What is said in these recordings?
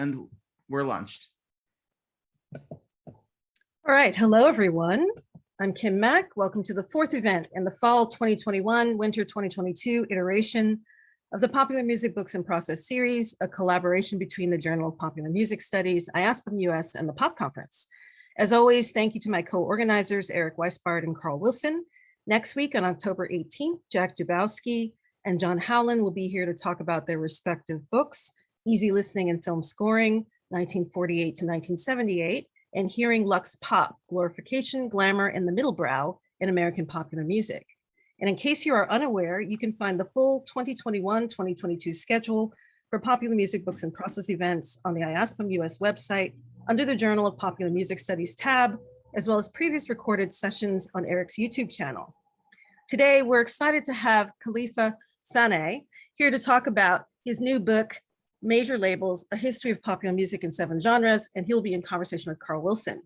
and we're launched. All right, hello everyone. I'm Kim Mack. Welcome to the fourth event in the fall 2021, winter 2022 iteration of the Popular Music Books in Process series, a collaboration between the Journal of Popular Music Studies, IASPM US, and the POP Conference. As always, thank you to my co-organizers, Eric Weisbard and Carl Wilson. Next week on October 18th, Jack Dubowski and John Howland will be here to talk about their respective books, Easy Listening and Film Scoring, 1948 to 1978, and Hearing Lux Pop, Glorification, Glamour, and the Middle Brow in American Popular Music. And in case you are unaware, you can find the full 2021-2022 schedule for Popular Music Books in Process events on the IASPM US website under the Journal of Popular Music Studies tab, as well as previous recorded sessions on Eric's YouTube channel. Today, we're excited to have Kelefa Sanneh here to talk about his new book, Major Labels, A History of Popular Music in 7 Genres, and he'll be in conversation with Carl Wilson.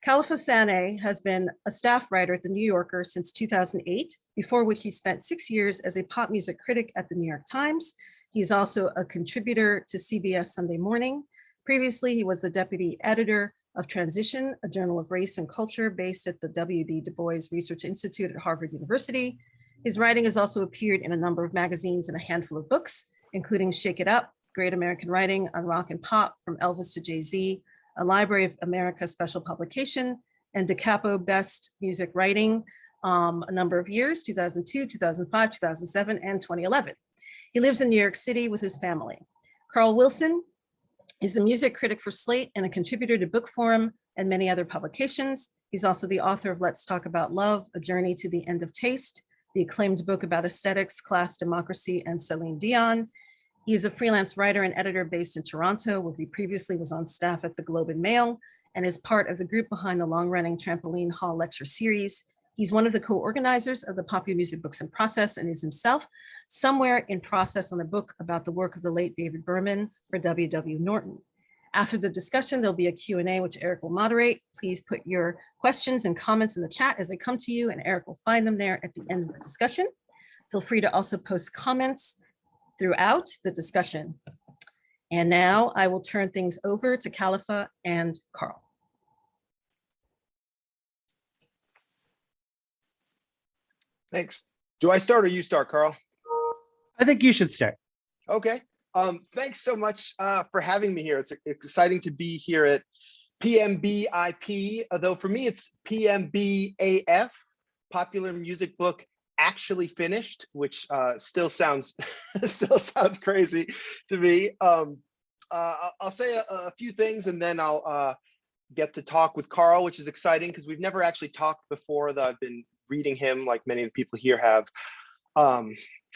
Kelefa Sanneh has been a staff writer at The New Yorker since 2008, before which he spent 6 years as a pop music critic at The New York Times. He's also a contributor to CBS Sunday Morning. Previously, he was the deputy editor of Transition, a journal of race and culture based at the W.B. Du Bois Research Institute at Harvard University. His writing has also appeared in a number of magazines and a handful of books, including Shake It Up, Great American Writing on Rock and Pop, From Elvis to Jay-Z, a Library of America special publication, and Da Capo Best Music Writing, a number of years, 2002, 2005, 2007, and 2011. He lives in New York City with his family. Carl Wilson is the music critic for Slate and a contributor to Book Forum and many other publications. He's also the author of Let's Talk About Love, A Journey to the End of Taste, the acclaimed book about aesthetics, class, democracy, and Celine Dion. He is a freelance writer and editor based in Toronto, where he previously was on staff at the Globe and Mail and is part of the group behind the long-running Trampoline Hall lecture series. He's one of the co-organizers of the Popular Music Books in Process and is himself somewhere in process on a book about the work of the late David Berman for W.W. Norton. After the discussion, there'll be a Q&A, which Eric will moderate. Please put your questions and comments in the chat as they come to you, and Eric will find them there at the end of the discussion. Feel free to also post comments throughout the discussion. And now I will turn things over to Kelefa and Carl. Thanks. Do I start or you start, Carl? I think you should start. Okay. Thanks so much for having me here. It's exciting to be here at PMBiP, although for me it's PMBAF, Popular Music Book Actually Finished, which still sounds crazy to me. I'll say a few things and then I'll get to talk with Carl, which is exciting because we've never actually talked before, though I've been reading him like many of the people here have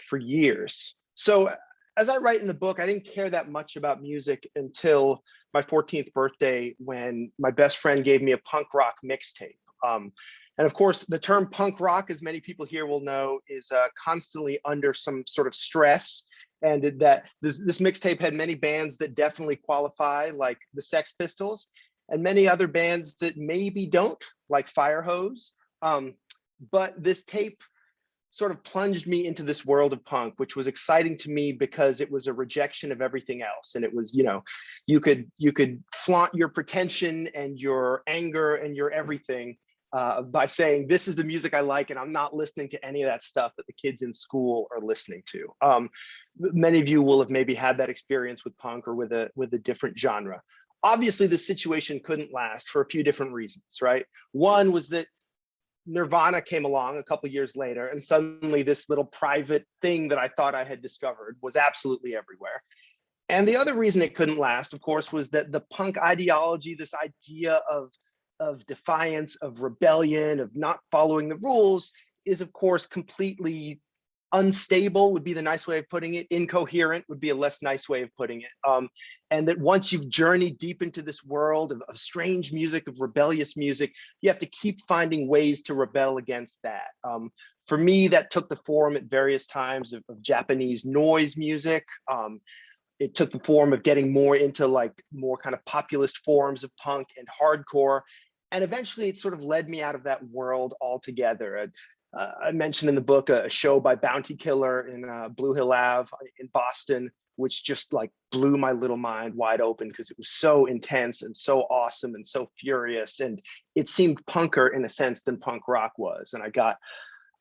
for years. So as I write in the book, I didn't care that much about music until my 14th birthday when my best friend gave me a punk rock mixtape. And of course, the term punk rock, as many people here will know, is constantly under some sort of stress. And that this mixtape had many bands that definitely qualify, like the Sex Pistols, and many other bands that maybe don't, like Firehose. But this tape sort of plunged me into this world of punk, which was exciting to me because it was a rejection of everything else. And it was, you know, you could flaunt your pretension and your anger and your everything by saying, this is the music I like, and I'm not listening to any of that stuff that the kids in school are listening to. Many of you will have maybe had that experience with punk or with a different genre. Obviously, the situation couldn't last for a few different reasons, right? One was that Nirvana came along a couple years later, and suddenly this little private thing that I thought I had discovered was absolutely everywhere. And the other reason it couldn't last, of course, was that the punk ideology, this idea of defiance, of rebellion, of not following the rules, is of course completely unstable, would be the nice way of putting it. Incoherent would be a less nice way of putting it. And that once you've journeyed deep into this world of strange music, of rebellious music, you have to keep finding ways to rebel against that. For me, that took the form at various times of Japanese noise music. It took the form of getting more into like more kind of populist forms of punk and hardcore. And eventually it sort of led me out of that world altogether. I mentioned in the book a show by Bounty Killer in Blue Hill Ave in Boston, which just like blew my little mind wide open because it was so intense and so awesome and so furious. And it seemed punker in a sense than punk rock was. And I got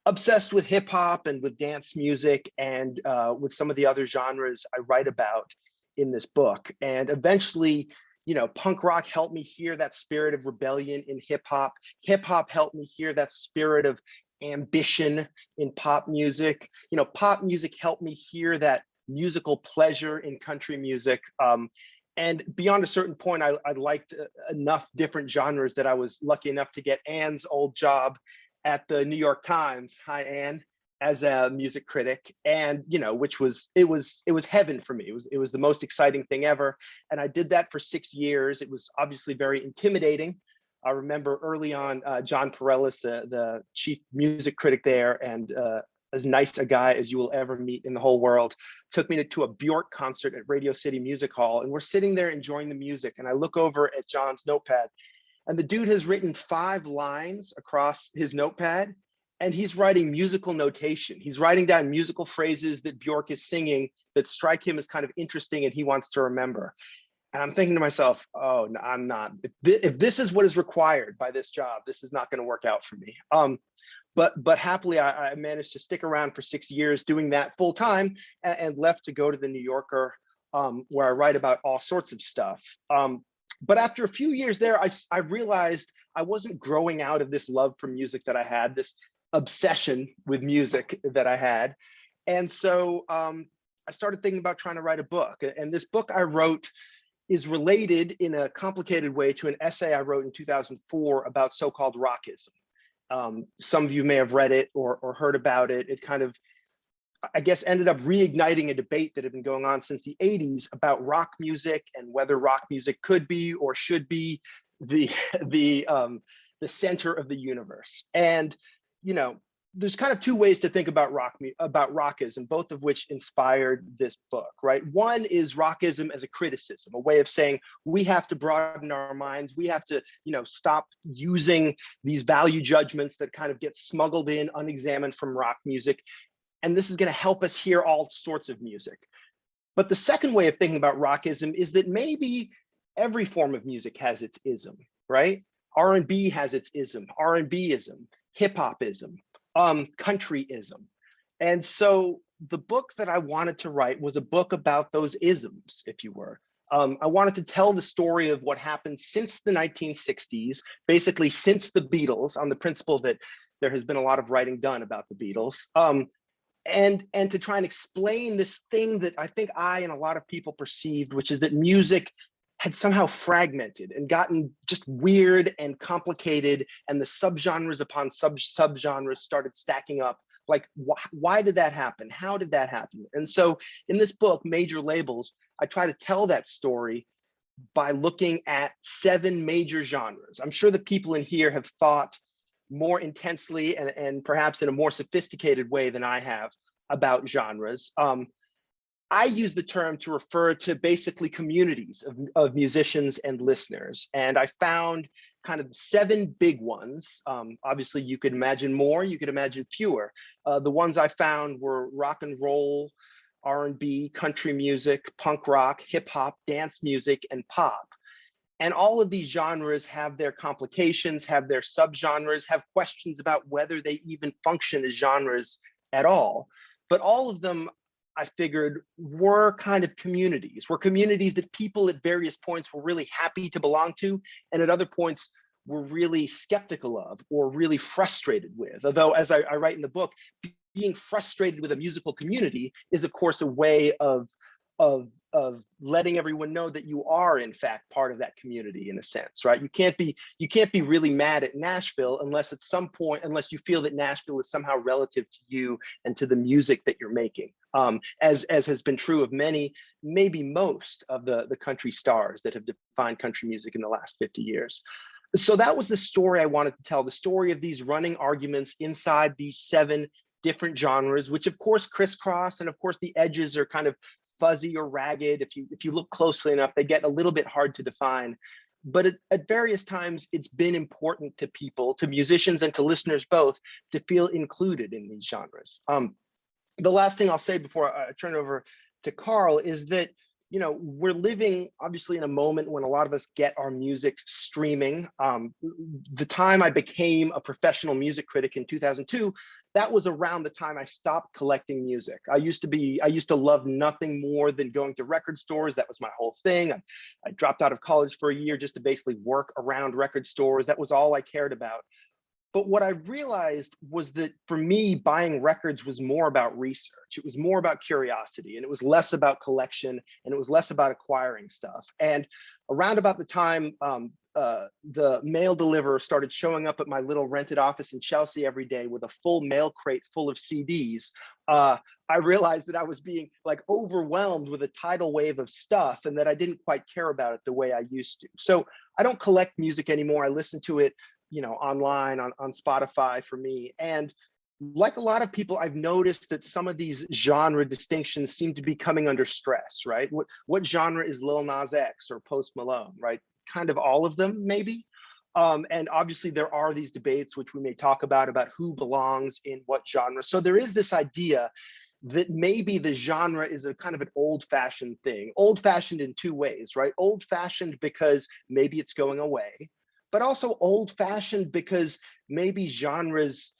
obsessed with hip hop and with dance music and with some of the other genres I write about in this book. And eventually, punk rock helped me hear that spirit of rebellion in hip hop. Hip hop helped me hear that spirit of ambition in pop music. Pop music helped me hear that musical pleasure in country music. And beyond a certain point, I liked enough different genres that I was lucky enough to get Anne's old job at the New York Times. Hi, Anne, as a music critic, and which was it was heaven for me. It was the most exciting thing ever, and I did that for 6 years. It was obviously very intimidating. I remember early on, John Perellis, the chief music critic there, and as nice a guy as you will ever meet in the whole world, took me to a Bjork concert at Radio City Music Hall, and we're sitting there enjoying the music, and I look over at John's notepad, and the dude has written 5 lines across his notepad, and he's writing musical notation. He's writing down musical phrases that Bjork is singing that strike him as kind of interesting and he wants to remember. And I'm thinking to myself, oh, no, I'm not. If this is what is required by this job, this is not going to work out for me. But happily, I managed to stick around for 6 years doing that full time and left to go to the New Yorker, where I write about all sorts of stuff. But after a few years there, I realized I wasn't growing out of this love for music that I had, this obsession with music that I had. And so I started thinking about trying to write a book. And this book I wrote is related in a complicated way to an essay I wrote in 2004 about so-called Rockism. Some of you may have read it or heard about it. It kind of, I guess, ended up reigniting a debate that had been going on since the 80s about rock music and whether rock music could be or should be the center of the universe. And there's kind of 2 ways to think about rockism, both of which inspired this book, right? One is rockism as a criticism, a way of saying we have to broaden our minds. We have to, stop using these value judgments that kind of get smuggled in unexamined from rock music. And this is going to help us hear all sorts of music. But the second way of thinking about rockism is that maybe every form of music has its ism, right? R&B has its ism, R&B-ism, hip-hop-ism, country-ism. And so the book that I wanted to write was a book about those isms, if you were. I wanted to tell the story of what happened since the 1960s, basically since the Beatles, on the principle that there has been a lot of writing done about the Beatles. And to try and explain this thing that I think I and a lot of people perceived, which is that music had somehow fragmented and gotten just weird and complicated, and the subgenres upon subgenres started stacking up. Like, why did that happen? How did that happen? And so in this book, Major Labels, I try to tell that story by looking at 7 major genres. I'm sure the people in here have thought more intensely and perhaps in a more sophisticated way than I have about genres. I use the term to refer to basically communities of musicians and listeners. And I found kind of 7 big ones. Obviously, you could imagine more, you could imagine fewer. The ones I found were rock and roll, R&B, country music, punk rock, hip hop, dance music, and pop. And all of these genres have their complications, have their subgenres, have questions about whether they even function as genres at all. But all of them, I figured, were kind of communities, that people at various points were really happy to belong to, and at other points were really skeptical of or really frustrated with. Although, as I write in the book, being frustrated with a musical community is, of course, a way of letting everyone know that you are in fact part of that community in a sense, right? You can't be really mad at Nashville unless at some point, unless you feel that Nashville is somehow relative to you and to the music that you're making, as has been true of many, maybe most of the country stars that have defined country music in the last 50 years. So that was the story I wanted to tell, the story of these running arguments inside these 7 different genres, which of course crisscross, and of course the edges are kind of fuzzy or ragged. If you look closely enough, they get a little bit hard to define. But at various times, it's been important to people, to musicians and to listeners both, to feel included in these genres. The last thing I'll say before I turn it over to Carl is that, you know, we're living obviously in a moment when a lot of us get our music streaming. The time I became a professional music critic in 2002, that was around the time I stopped collecting music. I used to love nothing more than going to record stores. That was my whole thing. I dropped out of college for a year just to basically work around record stores. That was all I cared about. But what I realized was that for me, buying records was more about research. It was more about curiosity, and it was less about collection, and it was less about acquiring stuff. And around about the time the mail deliverer started showing up at my little rented office in Chelsea every day with a full mail crate full of CDs, I realized that I was being like overwhelmed with a tidal wave of stuff, and that I didn't quite care about it the way I used to. So I don't collect music anymore. I listen to it, you know, online on Spotify for me. And like a lot of people, I've noticed that some of these genre distinctions seem to be coming under stress, right? What genre is Lil Nas X or Post Malone, right? Kind of all of them, maybe. And obviously there are these debates, which we may talk about who belongs in what genre. So there is this idea that maybe the genre is a kind of an old-fashioned thing. Old-fashioned in two ways, right? Old-fashioned because maybe it's going away, but also old-fashioned because maybe genres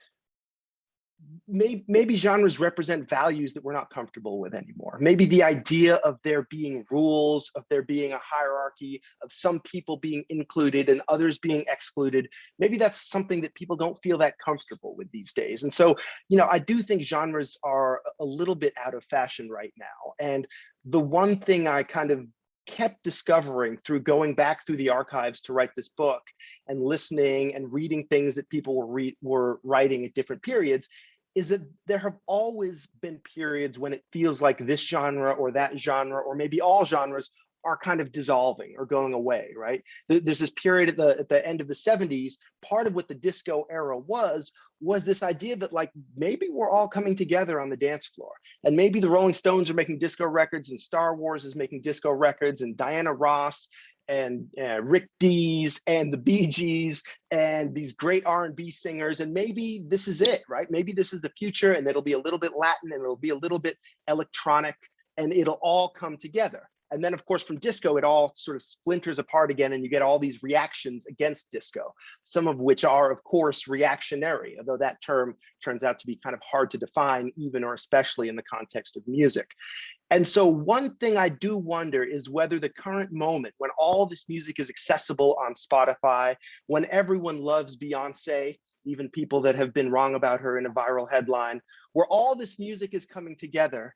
represent values that we're not comfortable with anymore. Maybe the idea of there being rules, of there being a hierarchy, of some people being included and others being excluded, maybe that's something that people don't feel that comfortable with these days. And so, you know, I do think genres are a little bit out of fashion right now. And the one thing I kind of kept discovering through going back through the archives to write this book and listening and reading things that people were writing at different periods is that there have always been periods when it feels like this genre or that genre, or maybe all genres, are kind of dissolving or going away, right? There's this period at the end of the 70s, part of what the disco era was this idea that like, maybe we're all coming together on the dance floor, and maybe the Rolling Stones are making disco records, and Star Wars is making disco records, and Diana Ross and Rick Dees and the Bee Gees and these great R&B singers, and maybe this is it, right? Maybe this is the future, and it'll be a little bit Latin, and it'll be a little bit electronic, and it'll all come together. And then, of course, from disco, it all sort of splinters apart again, and you get all these reactions against disco, some of which are, of course, reactionary, although that term turns out to be kind of hard to define, even or especially in the context of music. And so one thing I do wonder is whether the current moment, when all this music is accessible on Spotify, when everyone loves Beyonce, even people that have been wrong about her in a viral headline, where all this music is coming together,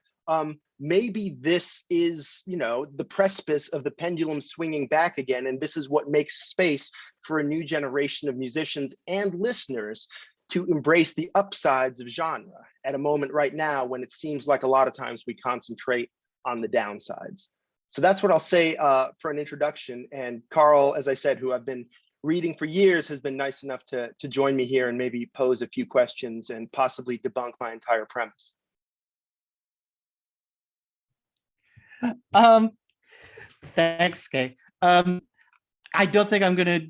maybe this is, you know, the precipice of the pendulum swinging back again, and this is what makes space for a new generation of musicians and listeners to embrace the upsides of genre at a moment right now when it seems like a lot of times we concentrate on the downsides. So that's what I'll say for an introduction. And Carl, as I said, who I've been reading for years, has been nice enough to join me here and maybe pose a few questions and possibly debunk my entire premise. Thanks, Kay. I don't think I'm going to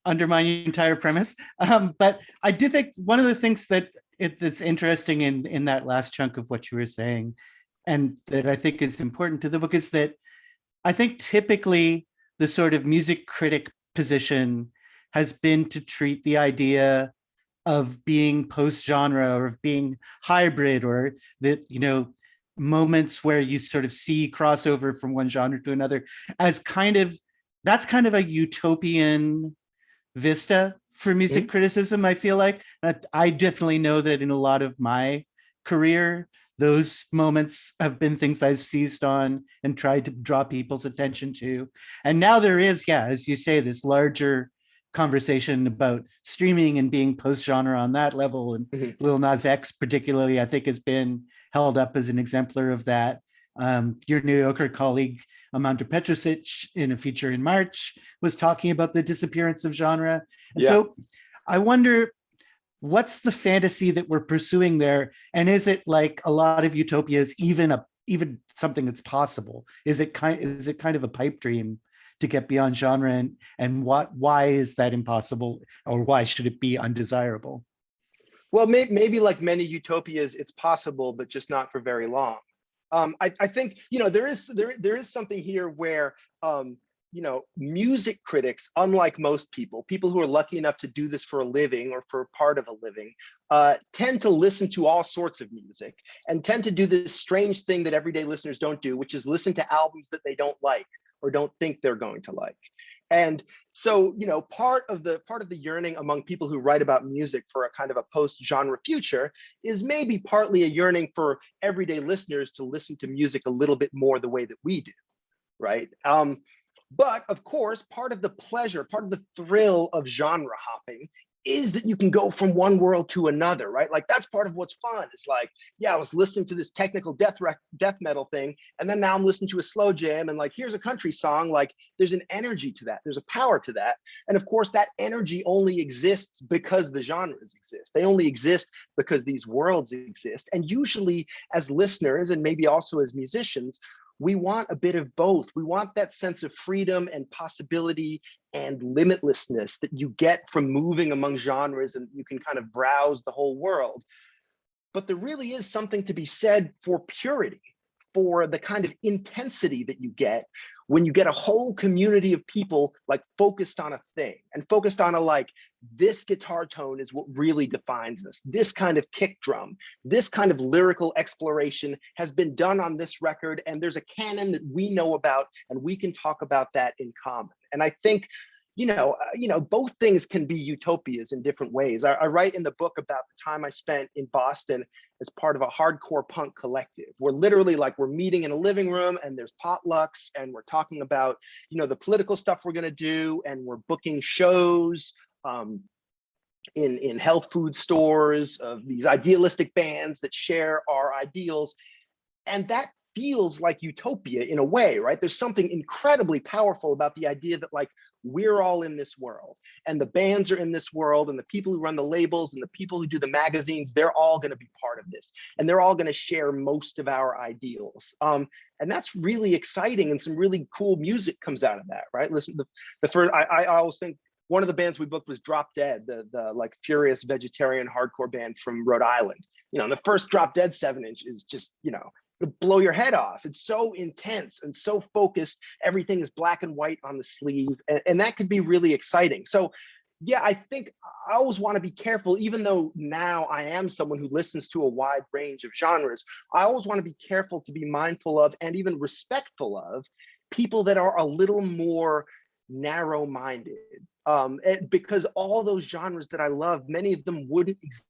undermine your entire premise, but I do think one of the things that's interesting in that last chunk of what you were saying, and that I think is important to the book, is that I think typically the sort of music critic position has been to treat the idea of being post-genre or of being hybrid, or that, you know, moments where you sort of see crossover from one genre to another as that's kind of a utopian vista for music criticism. I feel like I definitely know that in a lot of my career, those moments have been things I've seized on and tried to draw people's attention to. And now there is, yeah, as you say, this larger conversation about streaming and being post-genre on that level. And Lil Nas X particularly, I think, has been held up as an exemplar of that. Your New Yorker colleague, Amanda Petrosic, in a feature in March, was talking about the disappearance of genre. And so I wonder, what's the fantasy that we're pursuing there? And is it like a lot of utopias, even something that's possible? Is it kind of a pipe dream to get beyond genre, and why is that impossible, or why should it be undesirable? Well, maybe like many utopias, it's possible, but just not for very long. I think, there is something here where, music critics, unlike most people who are lucky enough to do this for a living or for part of a living, tend to listen to all sorts of music and tend to do this strange thing that everyday listeners don't do, which is listen to albums that they don't like or don't think they're going to like. And so, part of the yearning among people who write about music for a kind of a post-genre future is maybe partly a yearning for everyday listeners to listen to music a little bit more the way that we do, right? But of course, part of the pleasure, part of the thrill of genre hopping is that you can go from one world to another, right? Like that's part of what's fun. It's like, yeah, I was listening to this technical death metal thing, and then now I'm listening to a slow jam, and like, here's a country song. Like, there's an energy to that. There's a power to that. And of course, that energy only exists because the genres exist. They only exist because these worlds exist. And usually, as listeners, and maybe also as musicians, we want a bit of both. We want that sense of freedom and possibility and limitlessness that you get from moving among genres, and you can kind of browse the whole world. But there really is something to be said for purity, for the kind of intensity that you get when you get a whole community of people like focused on a thing and focused on a, like, this guitar tone is what really defines us. This kind of kick drum, this kind of lyrical exploration has been done on this record, and there's a canon that we know about, and we can talk about that in common. And I think, both things can be utopias in different ways. I write in the book about the time I spent in Boston as part of a hardcore punk collective. We're literally like, we're meeting in a living room and there's potlucks and we're talking about, the political stuff we're gonna do, and we're booking shows in health food stores of these idealistic bands that share our ideals. And that feels like utopia in a way, right? There's something incredibly powerful about the idea that, like, we're all in this world, and the bands are in this world, and the people who run the labels and the people who do the magazines, they're all going to be part of this, and they're all going to share most of our ideals. And that's really exciting, and some really cool music comes out of that, right? Listen, the first, I always think one of the bands we booked was Drop Dead, the like furious vegetarian hardcore band from Rhode Island. The first Drop Dead 7-inch is just, it'll blow your head off. It's so intense and so focused. Everything is black and white on the sleeve, and that could be really exciting. So yeah, I think I always want to be careful, even though now I am someone who listens to a wide range of genres. I always want to be careful to be mindful of and even respectful of people that are a little more narrow-minded, because all those genres that I love, many of them wouldn't exist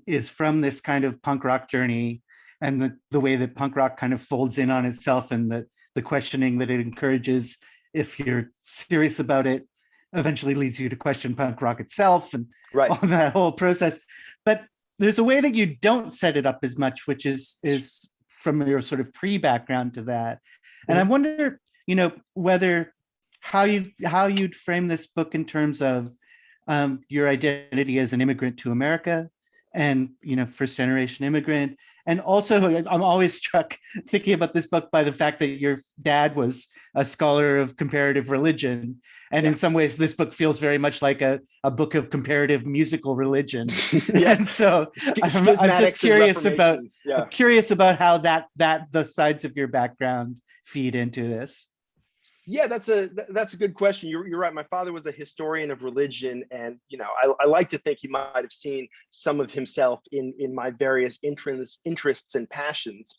is from this kind of punk rock journey, and the way that punk rock kind of folds in on itself, and the questioning that it encourages, if you're serious about it, eventually leads you to question punk rock itself, and right. all that whole process. But there's a way that you don't set it up as much, which is from your sort of pre-background to that. And I wonder, whether how you'd frame this book in terms of your identity as an immigrant to America, and first generation immigrant. And also, I'm always struck thinking about this book by the fact that your dad was a scholar of comparative religion, and in some ways this book feels very much like a book of comparative musical religion. Yes. And so I'm just curious about how that the sides of your background feed into this. Yeah, that's a good question. You're right. My father was a historian of religion, and I like to think he might have seen some of himself in my various interests and passions.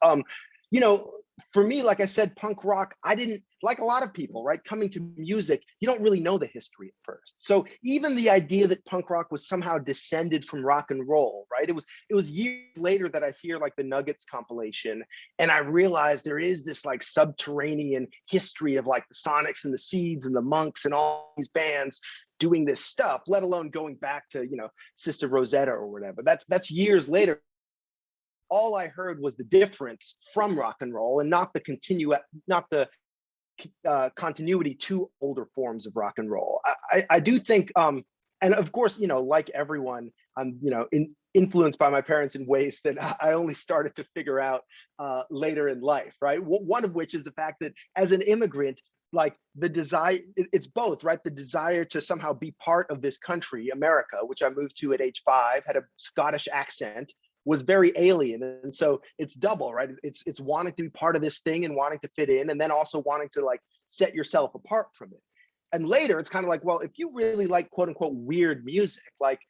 For me, like I said, punk rock, I didn't, like a lot of people, right? Coming to music, you don't really know the history at first. So even the idea that punk rock was somehow descended from rock and roll, right? It was years later that I hear like the Nuggets compilation, and I realized there is this like subterranean history of like the Sonics and the Seeds and the Monks and all these bands doing this stuff, let alone going back to, Sister Rosetta or whatever. That's years later. All I heard was the difference from rock and roll, and not the continuity to older forms of rock and roll. I do think, and of course, like everyone, I'm, influenced by my parents in ways that I only started to figure out later in life, right? One of which is the fact that as an immigrant, like the desire, it's both, right? The desire to somehow be part of this country, America, which I moved to at age 5, had a Scottish accent, was very alien. And so it's double, right? It's wanting to be part of this thing and wanting to fit in, and then also wanting to like set yourself apart from it. And later it's kind of like, well, if you really like quote unquote weird music, like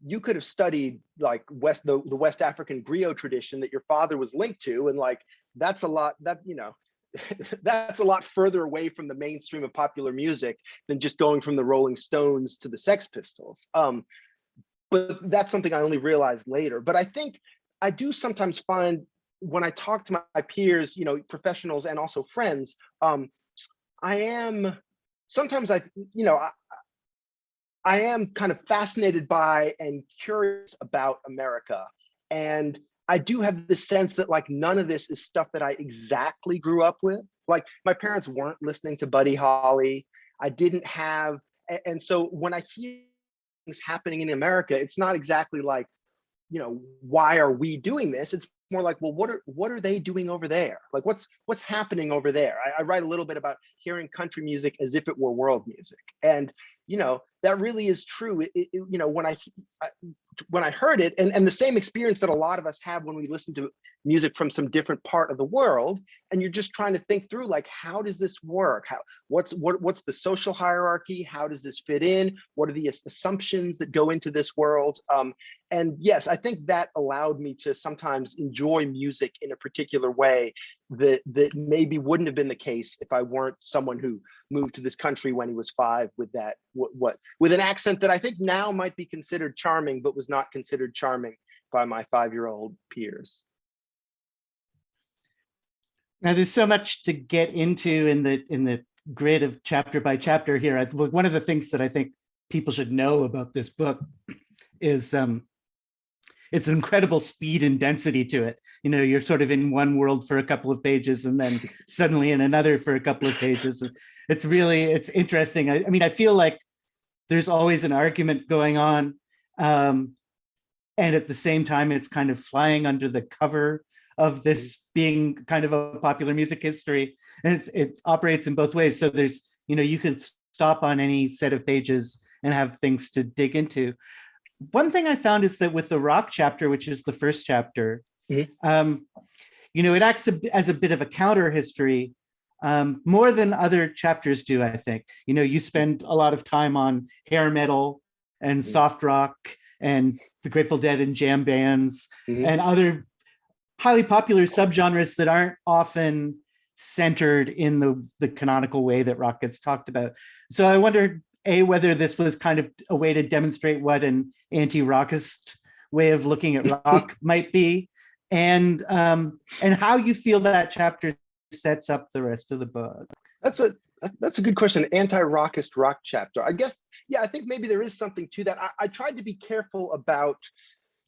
you could have studied like the West African griot tradition that your father was linked to, and like that's a lot, that, you know, that's a lot further away from the mainstream of popular music than just going from the Rolling Stones to the Sex Pistols. But that's something I only realized later. But I think I do sometimes find when I talk to my peers, you know, professionals and also friends, I am sometimes I am kind of fascinated by and curious about America. And I do have this sense that like none of this is stuff that I exactly grew up with. Like my parents weren't listening to Buddy Holly. I didn't have, and so when I hear things happening in America, it's not exactly like, you know, why are we doing this? It's more like, well, what are they doing over there? Like what's happening over there? I write a little bit about hearing country music as if it were world music. And, you know, that really is true. You know, when I heard it, and the same experience that a lot of us have when we listen to music from some different part of the world, and you're just trying to think through like, how does this work? What's the social hierarchy? How does this fit in? What are the assumptions that go into this world? And yes, I think that allowed me to sometimes enjoy music in a particular way that maybe wouldn't have been the case if I weren't someone who moved to this country when he was 5 with that with an accent that I think now might be considered charming, but was not considered charming by my 5-year-old peers. Now, there's so much to get into in the grid of chapter by chapter here. One of the things that I think people should know about this book is it's an incredible speed and density to it. You know, you're sort of in one world for a couple of pages and then suddenly in another for a couple of pages. It's interesting. I mean, I feel like there's always an argument going on. And at the same time, it's kind of flying under the cover of this being kind of a popular music history. And it operates in both ways. So there's, you know, you can stop on any set of pages and have things to dig into. One thing I found is that with the rock chapter, which is the first chapter, you know, it acts as a bit of a counter history, more than other chapters do, I think. You know, you spend a lot of time on hair metal and soft rock and the Grateful Dead and jam bands and other highly popular subgenres that aren't often centered in the canonical way that rock gets talked about. So I wonder, whether this was kind of a way to demonstrate what an anti-rockist way of looking at rock might be, and how you feel that chapter sets up the rest of the book. That's a good question. Anti-rockist rock chapter. I guess, yeah, I think maybe there is something to that. I tried to be careful about,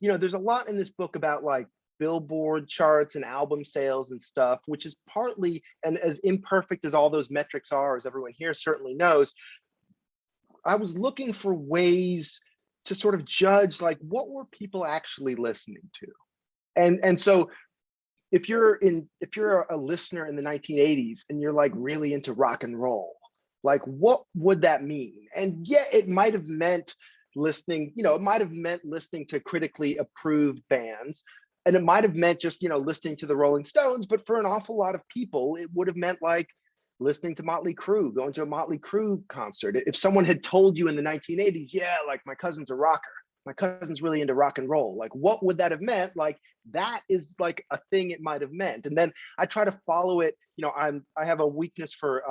you know, there's a lot in this book about like Billboard charts and album sales and stuff, which is partly, and as imperfect as all those metrics are, as everyone here certainly knows, I was looking for ways to sort of judge like what were people actually listening to. And so if you're a listener in the 1980s and you're like really into rock and roll, like what would that mean? And yeah, it might have meant listening, you know, it might have meant listening to critically approved bands, and it might have meant just, you know, listening to the Rolling Stones, but for an awful lot of people, it would have meant like listening to Motley Crue, going to a Motley Crue concert. If someone had told you in the 1980s, yeah, like my cousin's a rocker, my cousin's really into rock and roll, like what would that have meant? Like that is like a thing it might have meant. And then I try to follow it, you know, I have a weakness for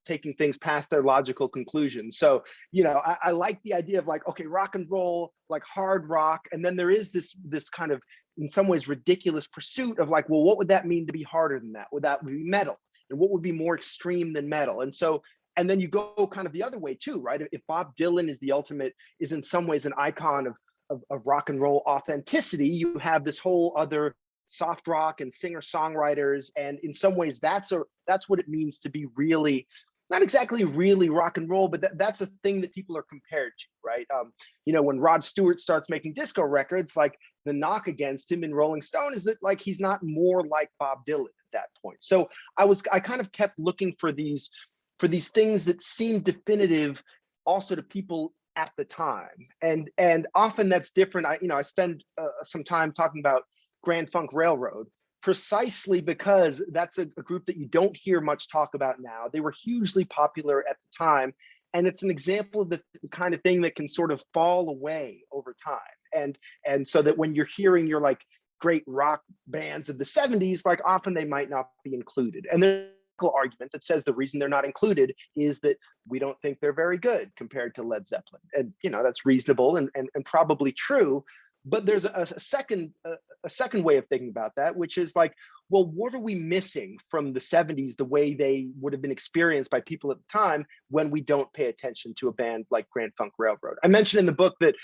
taking things past their logical conclusions. So, you know, I like the idea of like, okay, rock and roll, like hard rock. And then there is this kind of, in some ways, ridiculous pursuit of like, well, what would that mean to be harder than that? Would that be metal? And what would be more extreme than metal? And so, and then you go kind of the other way too, right? If Bob Dylan is the ultimate, is in some ways an icon of rock and roll authenticity, you have this whole other soft rock and singer-songwriters. And in some ways, that's what it means to be really not exactly really rock and roll, but that's a thing that people are compared to, right? You know, when Rod Stewart starts making disco records, like the knock against him in Rolling Stone is that like he's not more like Bob Dylan at that point. So I kind of kept looking for these things that seemed definitive also to people at the time, and often that's different. I spend some time talking about Grand Funk Railroad, precisely because that's a group that you don't hear much talk about now. They were hugely popular at the time, and it's an example of the kind of thing that can sort of fall away over time. And so that when you're hearing your like great rock bands of the 70s, like often they might not be included. And there's an argument that says the reason they're not included is that we don't think they're very good compared to Led Zeppelin. And that's reasonable and probably true. But there's a second way of thinking about that, which is like, well, what are we missing from the 70s, the way they would have been experienced by people at the time, when we don't pay attention to a band like Grand Funk Railroad? I mentioned in the book that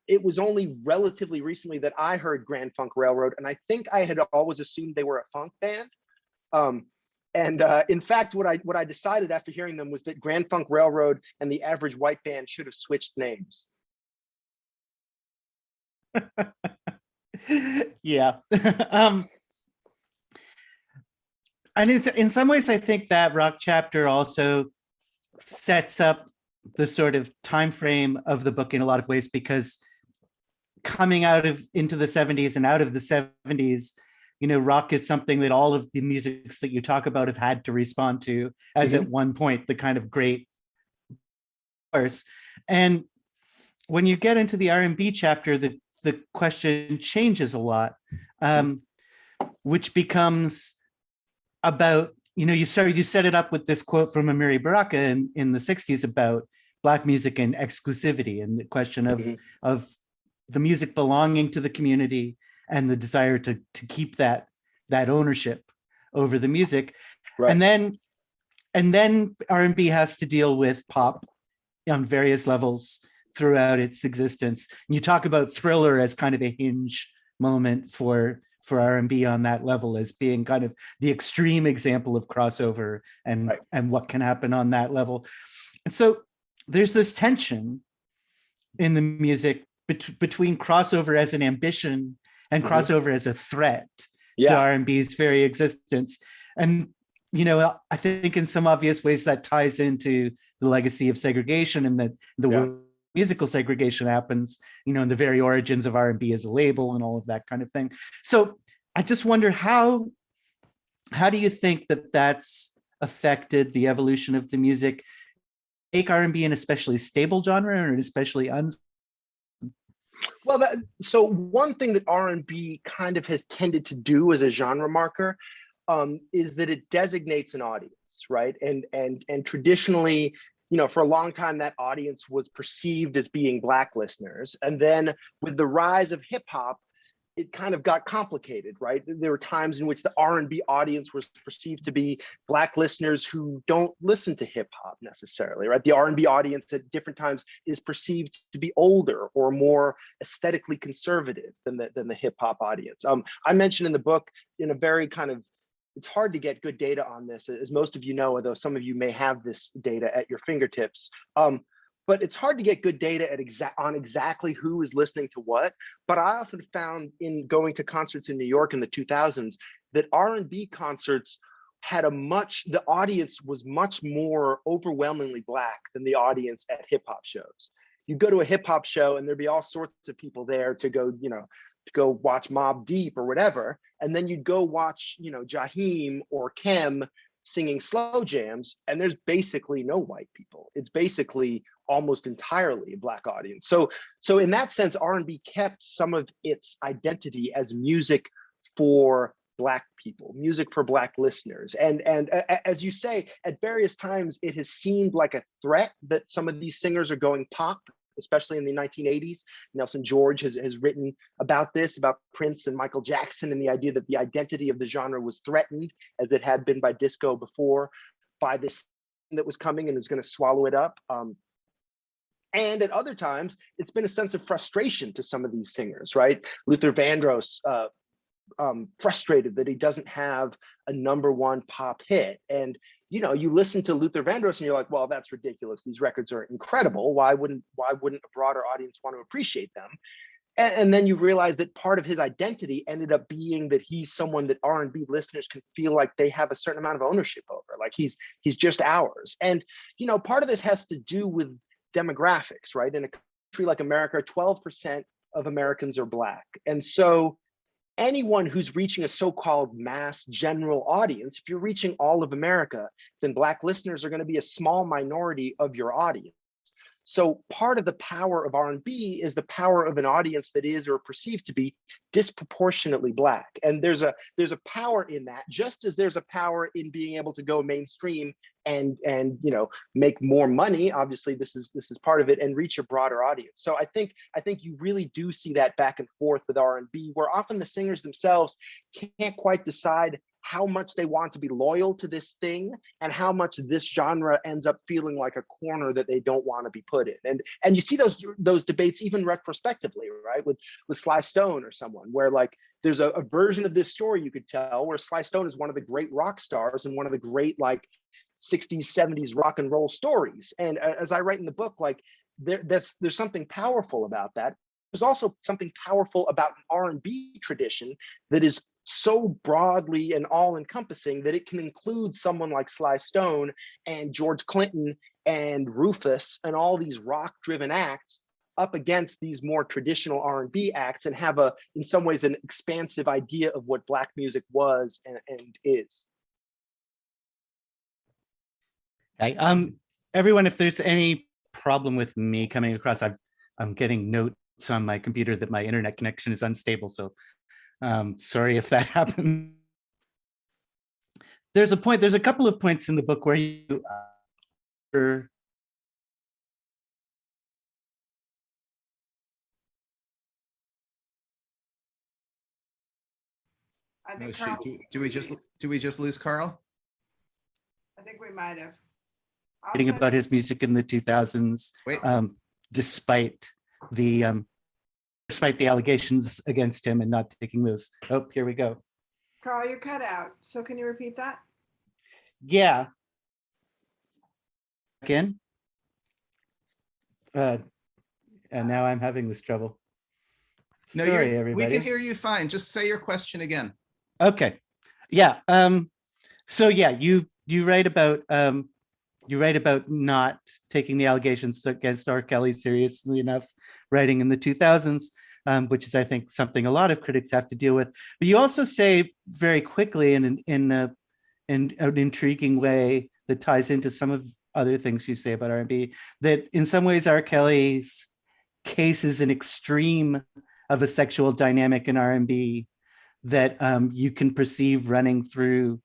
it was only relatively recently that I heard Grand Funk Railroad, and I think I had always assumed they were a funk band. In fact, what I decided after hearing them was that Grand Funk Railroad and the Average White Band should have switched names. Yeah. And in some ways, I think that rock chapter also sets up the sort of time frame of the book in a lot of ways, because coming into the 70s and out of the 70s, rock is something that all of the musics that you talk about have had to respond to as at one point the kind of great force. And when you get into the R&B chapter, the question changes a lot, which becomes about, you set it up with this quote from Amiri Baraka in the 60s about Black music and exclusivity, and the question of the music belonging to the community and the desire to keep that ownership over the music. Right. And then R&B has to deal with pop on various levels throughout its existence. And you talk about Thriller as kind of a hinge moment for R&B on that level, as being kind of the extreme example of crossover and what can happen on that level. And so there's this tension in the music between crossover as an ambition and crossover as a threat to R&B's very existence. And I think in some obvious ways that ties into the legacy of segregation, and that the musical segregation happens, in the very origins of R&B as a label and all of that kind of thing. So I just wonder, how do you think that that's affected the evolution of the music? Make R&B an especially stable genre, or an especially Well, so one thing that R&B kind of has tended to do as a genre marker is that it designates an audience, right? And traditionally, for a long time, that audience was perceived as being Black listeners. And then with the rise of hip hop, it kind of got complicated, right? There were times in which the R&B audience was perceived to be Black listeners who don't listen to hip hop necessarily, right? The R&B audience at different times is perceived to be older or more aesthetically conservative than the hip hop audience. I mentioned in the book, in a very kind of, it's hard to get good data on this, as most of you know, although some of you may have this data at your fingertips. But it's hard to get good data on exactly who is listening to what. But I often found in going to concerts in New York in the 2000s that R&B concerts had the audience was much more overwhelmingly Black than the audience at hip hop shows. You go to a hip hop show and there'd be all sorts of people there to go, to go watch Mobb Deep or whatever. And then you'd go watch, Jaheim or Kem singing slow jams, and there's basically no white people. It's basically almost entirely a Black audience. So in that sense, R&B kept some of its identity as music for Black people, music for Black listeners. And as you say, at various times, it has seemed like a threat that some of these singers are going pop, especially in the 1980s. Nelson George has written about this, about Prince and Michael Jackson, and the idea that the identity of the genre was threatened, as it had been by disco before, by this that was coming and was going to swallow it up. And at other times, it's been a sense of frustration to some of these singers, right? Luther Vandross, frustrated that he doesn't have a #1 pop hit. And you listen to Luther Vandross and you're like, well, that's ridiculous. These records are incredible. Why wouldn't a broader audience want to appreciate them? And then you realize that part of his identity ended up being that he's someone that R&B listeners can feel like they have a certain amount of ownership over, like he's just ours. And, part of this has to do with demographics, right? In a country like America, 12% of Americans are Black. And so anyone who's reaching a so-called mass general audience, if you're reaching all of America, then Black listeners are going to be a small minority of your audience. So part of the power of R&B is the power of an audience that is or perceived to be disproportionately Black. And there's a power in that, just as there's a power in being able to go mainstream and make more money. Obviously, this is part of it, and reach a broader audience. So I think you really do see that back and forth with R&B, where often the singers themselves can't quite decide how much they want to be loyal to this thing and how much this genre ends up feeling like a corner that they don't want to be put in. And you see those debates even retrospectively, right? With Sly Stone or someone, where like there's a version of this story you could tell where Sly Stone is one of the great rock stars and one of the great like 60s, 70s rock and roll stories. And as I write in the book, like there's something powerful about that. There's also something powerful about an R&B tradition that is so broadly and all-encompassing that it can include someone like Sly Stone and George Clinton and Rufus and all these rock-driven acts up against these more traditional R&B acts, and have in some ways, an expansive idea of what Black music was and is. Okay. Everyone, if there's any problem with me coming across, I'm getting notes on my computer that my internet connection is unstable. So sorry if that happened. There's a couple of points in the book where you I think shoot. Carl, Do we just lose Carl? I think we might have. writing about his music in the 2000s, Wait. Despite the allegations against him and not taking those. Oh, here we go. Carl, you cut out. So can you repeat that? Yeah. Again. And now I'm having this trouble. No, Sorry, we everybody. can hear you fine. Just say your question again. Okay. Yeah. So yeah, you write about not taking the allegations against R. Kelly seriously enough, writing in the 2000s, which is, I think, something a lot of critics have to deal with. But you also say very quickly in an intriguing way that ties into some of other things you say about R&B, that in some ways R. Kelly's case is an extreme of a sexual dynamic in R&B that you can perceive running through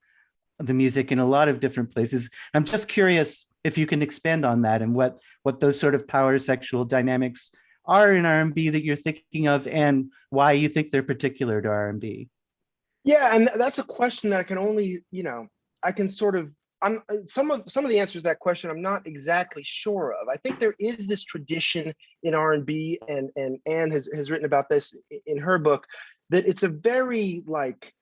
the music in a lot of different places. I'm just curious if you can expand on that and what those sort of power sexual dynamics are in R&B that you're thinking of, and why you think they're particular to R&B. Yeah, and that's a question that I can only, I can sort of, some of the answers to that question I'm not exactly sure of. I think there is this tradition in R&B, and Anne has written about this in her book, that it's a very like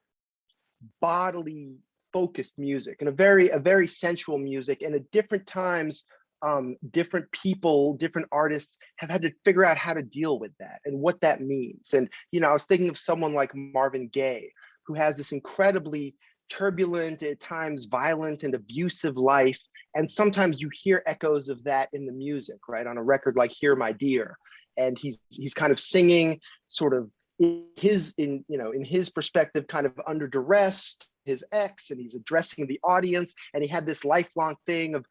bodily focused music, and a very sensual music, and at different times different people, different artists have had to figure out how to deal with that and what that means. And I was thinking of someone like Marvin Gaye, who has this incredibly turbulent, at times violent and abusive life, and sometimes you hear echoes of that in the music, right? On a record like Hear My Dear, and he's kind of singing sort of in his perspective, kind of under duress, his ex, and he's addressing the audience, and he had this lifelong thing of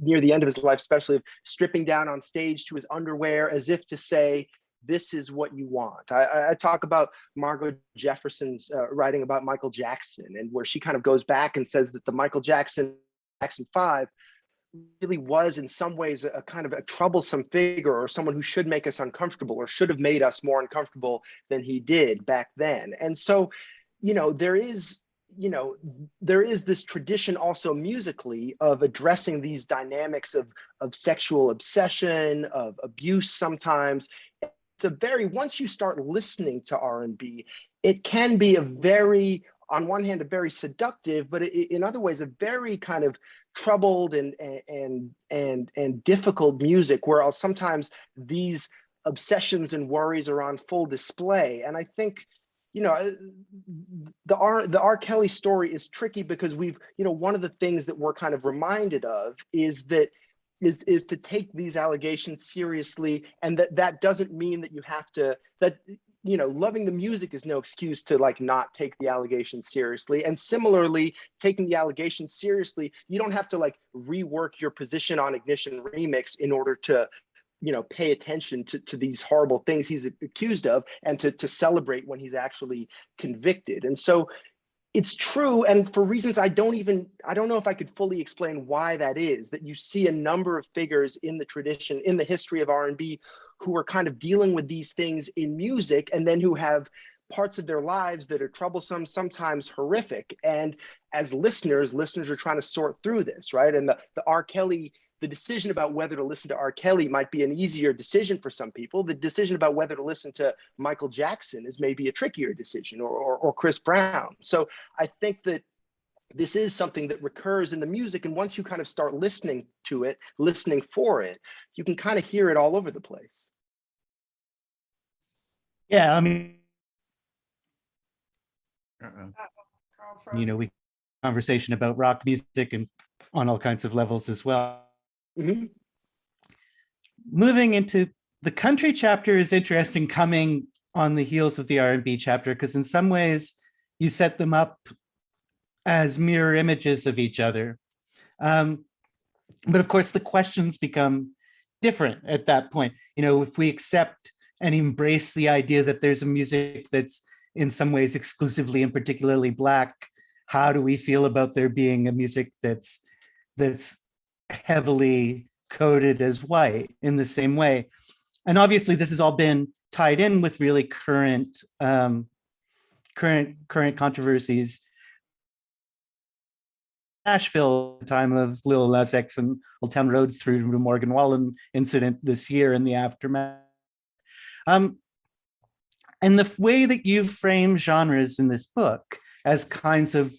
near the end of his life, especially, of stripping down on stage to his underwear as if to say, this is what you want. I talk about Margot Jefferson's writing about Michael Jackson, and where she kind of goes back and says that the Michael Jackson 5 really was in some ways a kind of a troublesome figure, or someone who should make us uncomfortable, or should have made us more uncomfortable than he did back then. And so, there is this tradition also musically of addressing these dynamics of sexual obsession, of abuse sometimes. It's once you start listening to R&B, it can be a very on one hand, a very seductive, but in other ways, a very kind of troubled and difficult music, where sometimes these obsessions and worries are on full display. And I think, you know, the R. Kelly story is tricky because one of the things that we're kind of reminded of is that is to take these allegations seriously, and that doesn't mean that you have to, that, you know, loving the music is no excuse to like not take the allegations seriously. And similarly, taking the allegations seriously, you don't have to like rework your position on Ignition Remix in order to, you know, pay attention to these horrible things he's accused of, and to celebrate when he's actually convicted. And so it's true, and for reasons I don't know if I could fully explain why that is, that you see a number of figures in the tradition, in the history of R&B, who are kind of dealing with these things in music, and then who have parts of their lives that are troublesome, sometimes horrific. And as listeners are trying to sort through this, right? And the R. Kelly, the decision about whether to listen to R. Kelly might be an easier decision for some people. The decision about whether to listen to Michael Jackson is maybe a trickier decision, or Chris Brown. So I think that this is something that recurs in the music. And once you kind of start listening to it, listening for it, you can kind of hear it all over the place. Yeah, I mean, Carl you know, we conversation about rock music and on all kinds of levels as well. Mm-hmm. Moving into the country chapter is interesting, coming on the heels of the R&B chapter, because in some ways you set them up as mirror images of each other. But of course, the questions become different at that point. You know, if we accept and embrace the idea that there's a music that's in some ways exclusively and particularly Black, how do we feel about there being a music that's heavily coded as white in the same way? And obviously this has all been tied in with really current controversies. Nashville, at the time of Lil Nas X and Old Town Road through the Morgan Wallen incident this year in the aftermath. And the way that you frame genres in this book as kinds of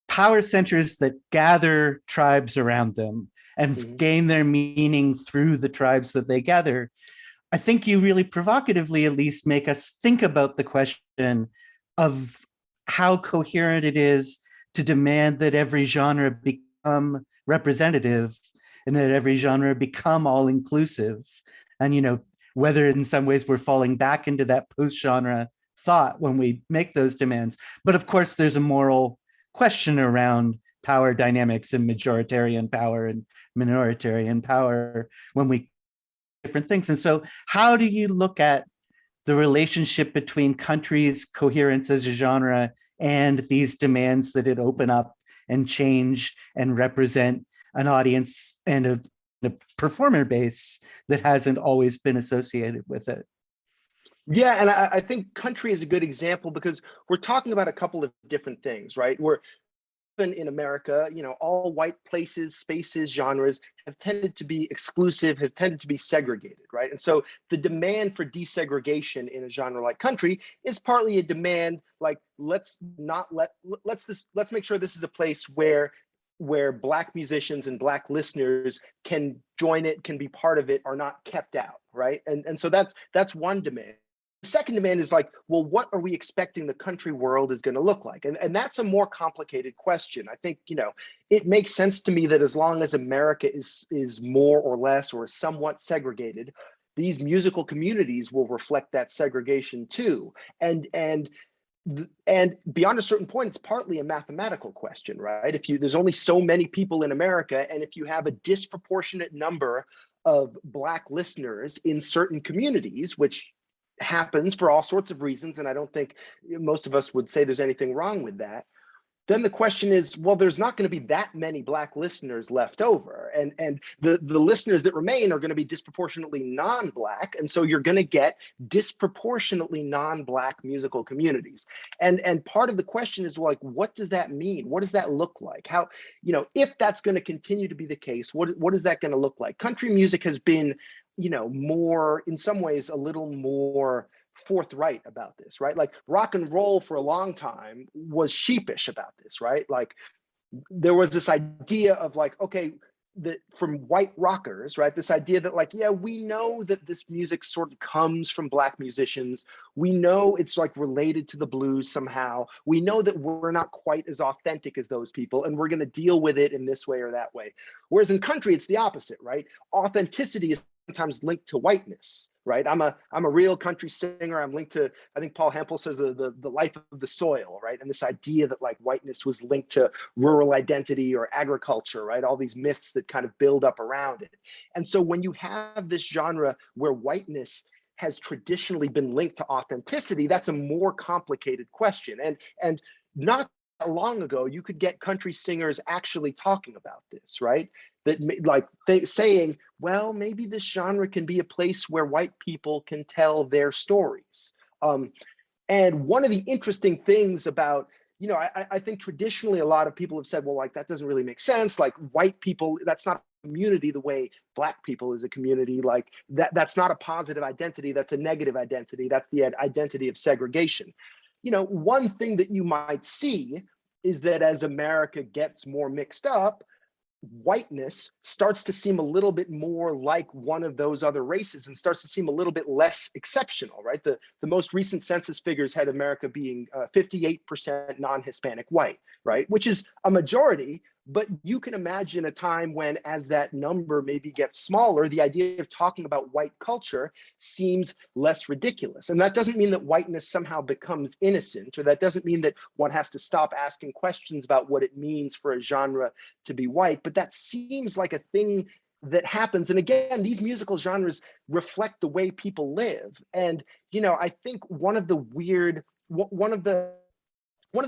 power centers that gather tribes around them and gain their meaning through the tribes that they gather, I think you really provocatively at least make us think about the question of how coherent it is to demand that every genre become representative and that every genre become all inclusive. And, you know, whether in some ways we're falling back into that post-genre thought when we make those demands. But of course, there's a moral question around power dynamics and majoritarian power and minoritarian power when we different things. And so how do you look at the relationship between country's coherence as a genre and these demands that it open up and change and represent an audience and a performer base that hasn't always been associated with it? Yeah, and I think country is a good example because we're talking about a couple of different things, right? We're in America, you know, all white places, spaces, genres have tended to be exclusive, have tended to be segregated, right? And so the demand for desegregation in a genre like country is partly a demand like, let's make sure this is a place where Black musicians and Black listeners can join it, can be part of it, are not kept out, right? And so that's one demand. The second demand is like, well, what are we expecting the country world is going to look like? And that's a more complicated question. I think, you know, it makes sense to me that as long as America is more or less or somewhat segregated, these musical communities will reflect that segregation too. And beyond a certain point, it's partly a mathematical question, right? There's only so many people in America, and if you have a disproportionate number of Black listeners in certain communities, which happens for all sorts of reasons, and I don't think most of us would say there's anything wrong with that, then the question is, well, there's not going to be that many Black listeners left over, and the listeners that remain are going to be disproportionately non-Black, and so you're going to get disproportionately non-Black musical communities. And part of the question is like, what does that mean? What does that look like? How, you know, if that's going to continue to be the case, what is that going to look like? Country music has been, you know, more, in some ways, a little more forthright about this, right? Like rock and roll for a long time was sheepish about this, right? Like there was this idea of like, okay, that from white rockers, right? This idea that like, yeah, we know that this music sort of comes from Black musicians. We know it's like related to the blues somehow. We know that we're not quite as authentic as those people, and we're going to deal with it in this way or that way. Whereas in country, it's the opposite, right? Authenticity is sometimes linked to whiteness, right? I'm a real country singer. I'm linked to, I think Paul Hempel says the life of the soil, right? And this idea that like whiteness was linked to rural identity or agriculture, right? All these myths that kind of build up around it. And so when you have this genre where whiteness has traditionally been linked to authenticity, that's a more complicated question. And not long ago, you could get country singers actually talking about this, right? That like saying, well, maybe this genre can be a place where white people can tell their stories. And one of the interesting things about, you know, I think traditionally a lot of people have said, well, like that doesn't really make sense. Like white people, that's not a community the way Black people is a community. Like that's not a positive identity. That's a negative identity. That's the identity of segregation. You know, one thing that you might see is that as America gets more mixed up, whiteness starts to seem a little bit more like one of those other races and starts to seem a little bit less exceptional, right? The most recent census figures had America being 58% non-Hispanic white, right? Which is a majority, but you can imagine a time when, as that number maybe gets smaller, the idea of talking about white culture seems less ridiculous. And that doesn't mean that whiteness somehow becomes innocent, or that doesn't mean that one has to stop asking questions about what it means for a genre to be white, but that seems like a thing that happens. And again, these musical genres reflect the way people live. And, you know, I think one of the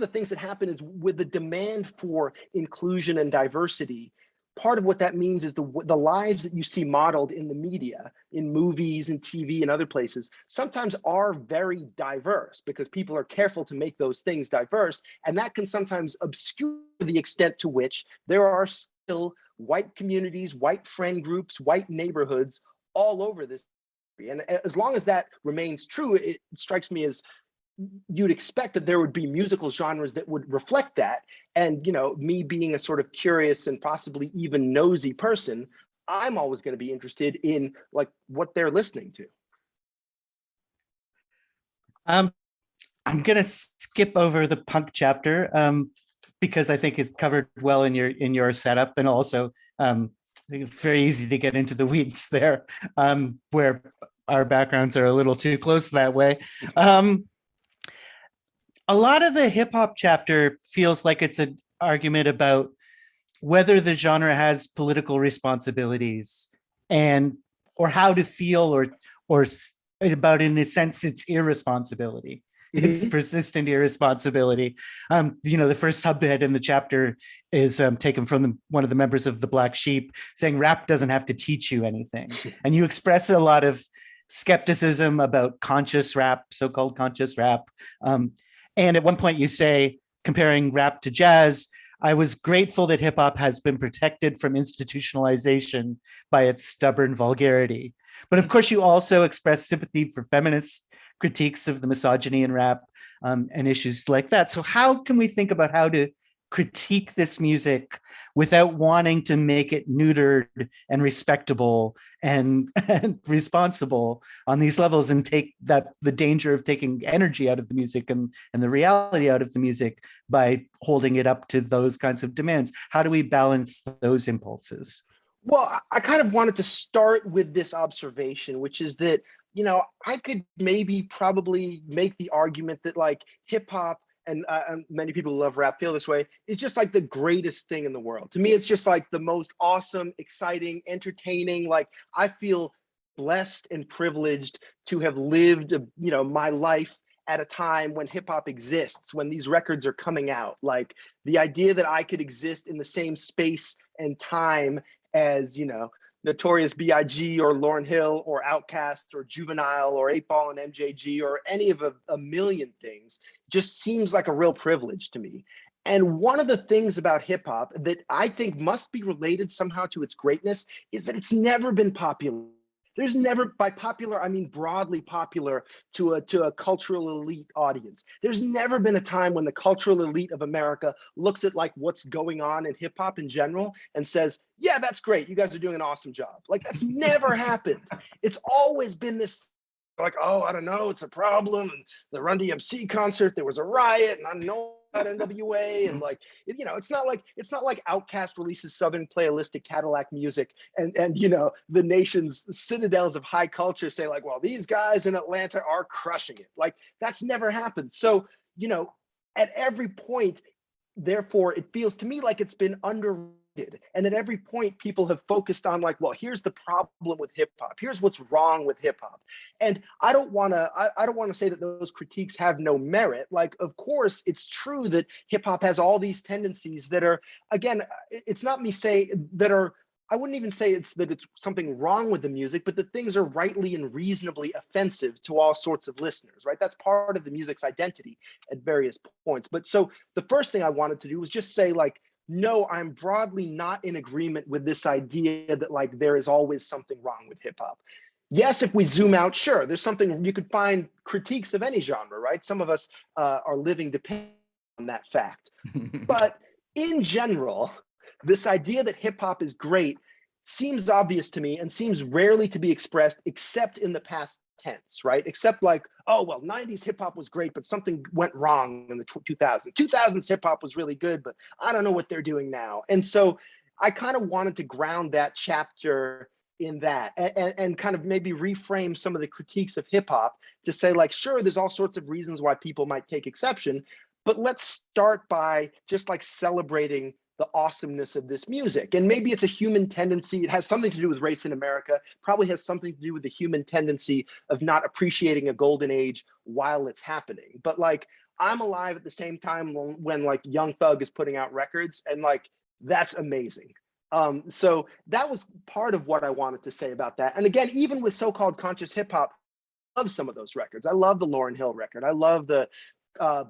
things that happen is with the demand for inclusion and diversity, part of what that means is the lives that you see modeled in the media, in movies and TV and other places, sometimes are very diverse because people are careful to make those things diverse. And that can sometimes obscure the extent to which there are still white communities, white friend groups, white neighborhoods all over this country. And as long as that remains true, it strikes me as you'd expect that there would be musical genres that would reflect that. And, you know, me being a sort of curious and possibly even nosy person, I'm always going to be interested in like what they're listening to. I'm going to skip over the punk chapter because I think it's covered well in your setup, and also I think it's very easy to get into the weeds there, where our backgrounds are a little too close that way. A lot of the hip hop chapter feels like it's an argument about whether the genre has political responsibilities or how to feel or about, in a sense, its irresponsibility. It's persistent irresponsibility. You know, the first subhead in the chapter is taken from one of the members of the Black Sheep, saying rap doesn't have to teach you anything. And you express a lot of skepticism about conscious rap, so-called conscious rap. And at one point you say, comparing rap to jazz, I was grateful that hip hop has been protected from institutionalization by its stubborn vulgarity. But of course, you also express sympathy for feminist critiques of the misogyny in rap and issues like that. So how can we think about how to critique this music without wanting to make it neutered and respectable and responsible on these levels, and take the danger of taking energy out of the music and the reality out of the music by holding it up to those kinds of demands? How do we balance those impulses? Well, I kind of wanted to start with this observation, which is that, you know, I could probably make the argument that like hip hop, and many people who love rap feel this way, is just like the greatest thing in the world. To me, it's just like the most awesome, exciting, entertaining. Like I feel blessed and privileged to have lived, you know, my life at a time when hip hop exists, when these records are coming out. Like the idea that I could exist in the same space and time as, you know, Notorious B.I.G. or Lauryn Hill or Outkast or Juvenile or 8Ball and MJG or any of a million things just seems like a real privilege to me. And one of the things about hip hop that I think must be related somehow to its greatness is that it's never been popular. There's never, by popular, I mean broadly popular to a cultural elite audience. There's never been a time when the cultural elite of America looks at like what's going on in hip hop in general and says, yeah, that's great. You guys are doing an awesome job. Like that's never happened. It's always been this like, oh, I don't know, it's a problem. And the Run DMC concert, there was a riot, and I know about NWA, and like, you know, it's not like Outkast releases Southern playalistic Cadillac music, and you know, the nation's citadels of high culture say like, well, these guys in Atlanta are crushing it. Like that's never happened. So, you know, at every point, therefore, it feels to me like it's been underrated. And at every point, people have focused on like, well, here's the problem with hip hop. Here's what's wrong with hip hop. And I don't want to say that those critiques have no merit. Like, of course, it's true that hip hop has all these tendencies that are, again, it's not me saying that are, I wouldn't even say it's something wrong with the music, but that things are rightly and reasonably offensive to all sorts of listeners, right? That's part of the music's identity at various points. But so the first thing I wanted to do was just say like, no, I'm broadly not in agreement with this idea that like there is always something wrong with hip hop. Yes, if we zoom out, sure, there's something, you could find critiques of any genre, right? Some of us are living depending on that fact. But in general, this idea that hip hop is great seems obvious to me and seems rarely to be expressed except in the past tense, right? Except like, oh, well, 90s hip hop was great, but something went wrong in the 2000s. 2000s hip hop was really good, but I don't know what they're doing now. And so I kind of wanted to ground that chapter in that and kind of maybe reframe some of the critiques of hip hop to say like, sure, there's all sorts of reasons why people might take exception, but let's start by just like celebrating the awesomeness of this music. And maybe it's a human tendency. It has something to do with race in America, probably has something to do with the human tendency of not appreciating a golden age while it's happening. But like, I'm alive at the same time when like Young Thug is putting out records, and like, that's amazing. So that was part of what I wanted to say about that. And again, even with so-called conscious hip hop, I love some of those records. I love the Lauryn Hill record. I love the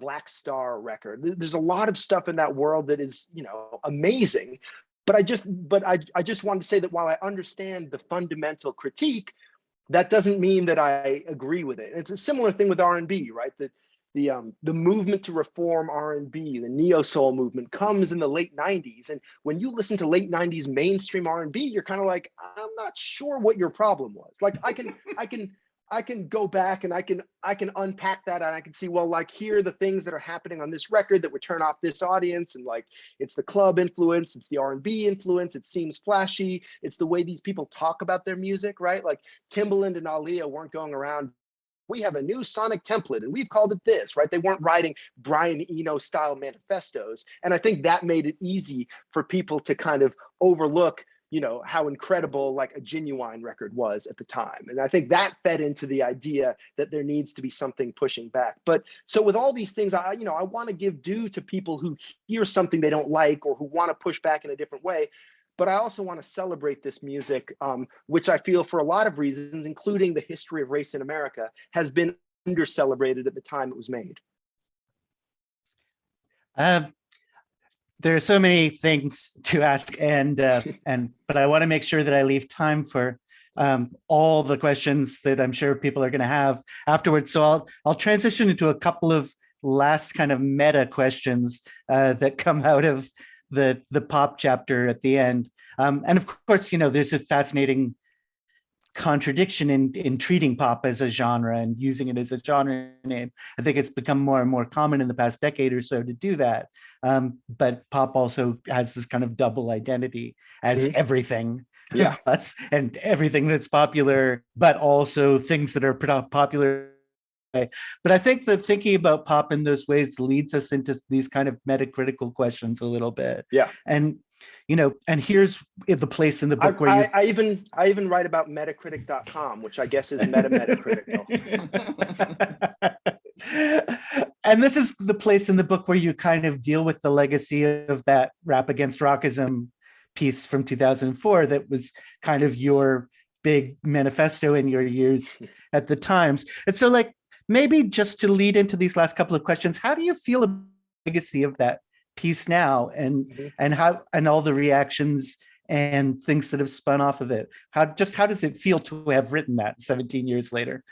Black Star record. There's a lot of stuff in that world that is, you know, amazing. But I just wanted to say that while I understand the fundamental critique, that doesn't mean that I agree with it. It's a similar thing with R&B, right? The movement to reform R&B, the neo soul movement, comes in the late 90s. And when you listen to late 90s mainstream R&B, you're kind of like, I'm not sure what your problem was. Like I can go back and I can unpack that, and I can see, well, like, here are the things that are happening on this record that would turn off this audience. And like, it's the club influence, it's the R&B influence, it seems flashy, it's the way these people talk about their music, right? Like Timbaland and Aaliyah weren't going around, we have a new sonic template and we've called it this, right? They weren't writing Brian Eno style manifestos. And I think that made it easy for people to kind of overlook, you know, how incredible like a Genuine record was at the time. And I think that fed into the idea that there needs to be something pushing back. But so with all these things, I want to give due to people who hear something they don't like or who want to push back in a different way. But I also want to celebrate this music, which I feel for a lot of reasons, including the history of race in America, has been under-celebrated at the time it was made. There are so many things to ask, but I want to make sure that I leave time for all the questions that I'm sure people are going to have afterwards. So I'll transition into a couple of last kind of meta questions that come out of the pop chapter at the end. And of course, you know, there's a fascinating contradiction in treating pop as a genre and using it as a genre name. I think it's become more and more common in the past decade or so to do that. But pop also has this kind of double identity as everything. Yeah. And everything that's popular, but also things that are popular. But I think that thinking about pop in those ways leads us into these kind of metacritical questions a little bit. Yeah. And you know, and here's the place in the book where I even write about metacritic.com, which I guess is metacritical. And this is the place in the book where you kind of deal with the legacy of that Rap Against Rockism piece from 2004 that was kind of your big manifesto in your years at the Times. And so like, maybe just to lead into these last couple of questions, how do you feel about the legacy of that piece now, and how, and all the reactions and things that have spun off of it. How does it feel to have written that 17 years later?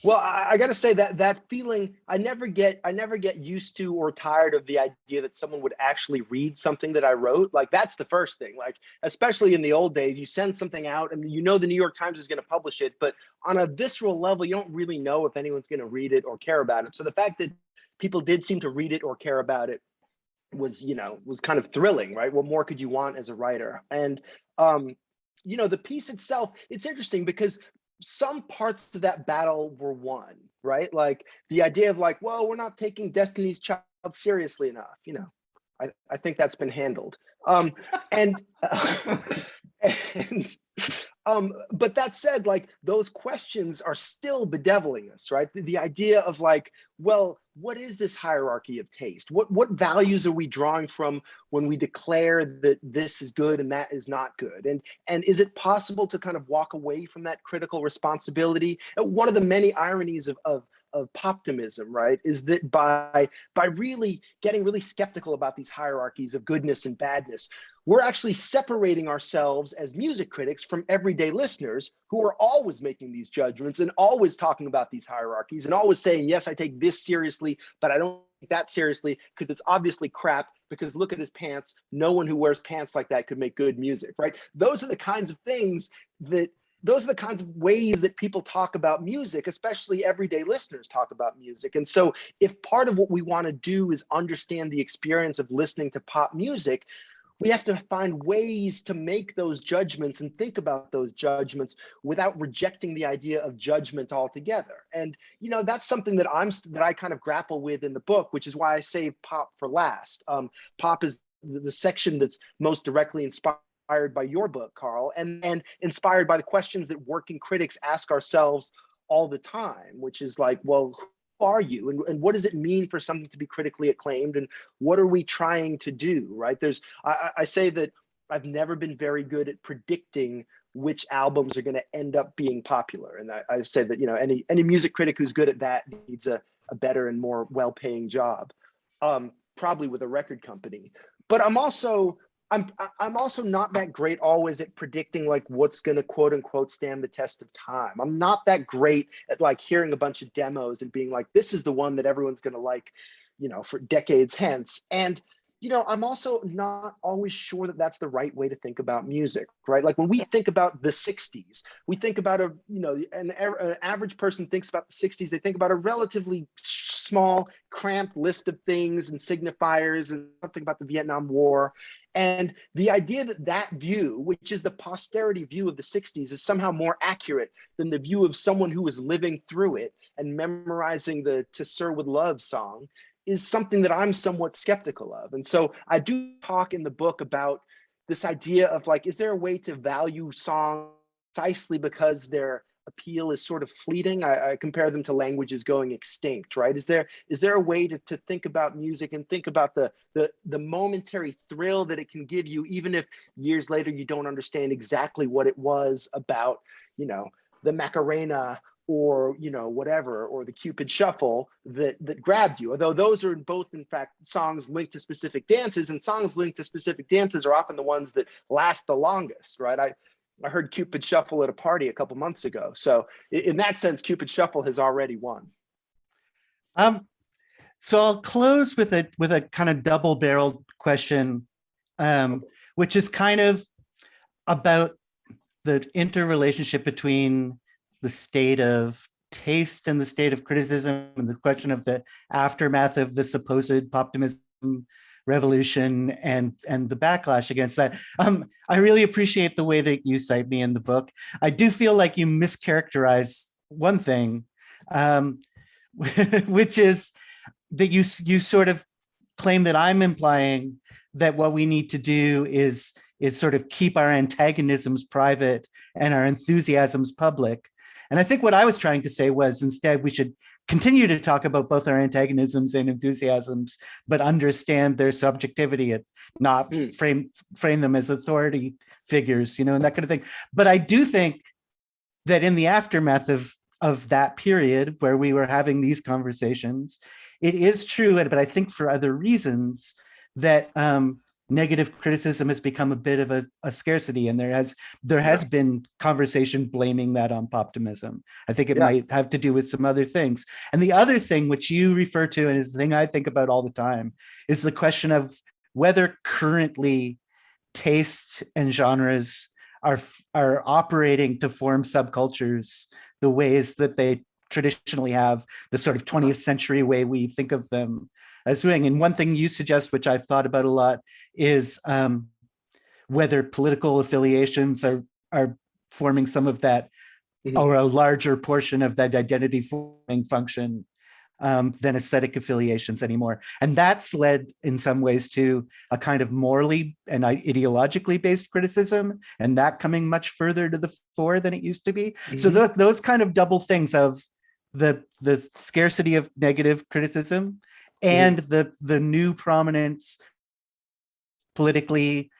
Well, I got to say that feeling, I never get used to or tired of the idea that someone would actually read something that I wrote. Like, that's the first thing. Like, especially in the old days, you send something out and you know the New York Times is going to publish it, but on a visceral level, you don't really know if anyone's going to read it or care about it. So the fact that people did seem to read it or care about it was kind of thrilling, right? What more could you want as a writer? And the piece itself, it's interesting because some parts of that battle were won, right? Like the idea of like, well, we're not taking Destiny's Child seriously enough. I think that's been handled. And but that said, like those questions are still bedeviling us, right? The idea of like, well, what is this hierarchy of taste? What values are we drawing from when we declare that this is good and that is not good? And is it possible to kind of walk away from that critical responsibility? One of the many ironies of poptimism, right, is that by really getting really skeptical about these hierarchies of goodness and badness, we're actually separating ourselves as music critics from everyday listeners who are always making these judgments and always talking about these hierarchies and always saying, yes, I take this seriously, but I don't take that seriously because it's obviously crap, because look at his pants. No one who wears pants like that could make good music, right? Those are the kinds of ways that people talk about music, especially everyday listeners talk about music. And so if part of what we want to do is understand the experience of listening to pop music, we have to find ways to make those judgments and think about those judgments without rejecting the idea of judgment altogether. And that's something that I kind of grapple with in the book, which is why I saved pop for last. Pop is the section that's most directly inspired by your book, Carl, and inspired by the questions that working critics ask ourselves all the time, which is like, well, who are you, and what does it mean for something to be critically acclaimed, and what are we trying to do, right? I say that I've never been very good at predicting which albums are going to end up being popular, and I say that any music critic who's good at that needs a better and more well-paying job, probably with a record company. But I'm also not that great always at predicting like what's going to quote unquote stand the test of time. I'm not that great at like hearing a bunch of demos and being like, this is the one that everyone's going to like, for decades hence. And I'm also not always sure that that's the right way to think about music, right? Like when we think about the 60s, we think about an average person thinks about the 60s, they think about a relatively small, cramped list of things and signifiers and something about the Vietnam War. And the idea that view, which is the posterity view of the 60s, is somehow more accurate than the view of someone who was living through it and memorizing the To Sir With Love song, is something that I'm somewhat skeptical of. And so I do talk in the book about this idea of like, is there a way to value songs precisely because their appeal is sort of fleeting? I compare them to languages going extinct, right? Is there a way to think about music and think about the momentary thrill that it can give you, even if years later you don't understand exactly what it was about, the Macarena or whatever, or the Cupid Shuffle that grabbed you, although those are both in fact songs linked to specific dances, and songs linked to specific dances are often the ones that last the longest, right? I heard Cupid Shuffle at a party a couple months ago, so in that sense Cupid Shuffle has already won. So I'll close with a kind of double-barreled question, which is kind of about the interrelationship between the state of taste and the state of criticism, and the question of the aftermath of the supposed poptimism revolution and the backlash against that. I really appreciate the way that you cite me in the book. I do feel like you mischaracterize one thing, which is that you sort of claim that I'm implying that what we need to do is sort of keep our antagonisms private and our enthusiasms public. And I think what I was trying to say was instead we should continue to talk about both our antagonisms and enthusiasms, but understand their subjectivity and not frame them as authority figures, and that kind of thing. But I do think that in the aftermath of that period where we were having these conversations, it is true, but I think for other reasons, that negative criticism has become a bit of a scarcity, and there has been conversation blaming that on poptimism. I think it might have to do with some other things. And the other thing which you refer to, and is the thing I think about all the time, is the question of whether currently tastes and genres are operating to form subcultures the ways that they traditionally have, the sort of 20th century way we think of them as doing. And one thing you suggest, which I've thought about a lot, is whether political affiliations are forming some of that, or a larger portion of that identity forming function than aesthetic affiliations anymore. And that's led in some ways to a kind of morally and ideologically based criticism, and that coming much further to the fore than it used to be. So those kind of double things of the scarcity of negative criticism and the new prominence, politically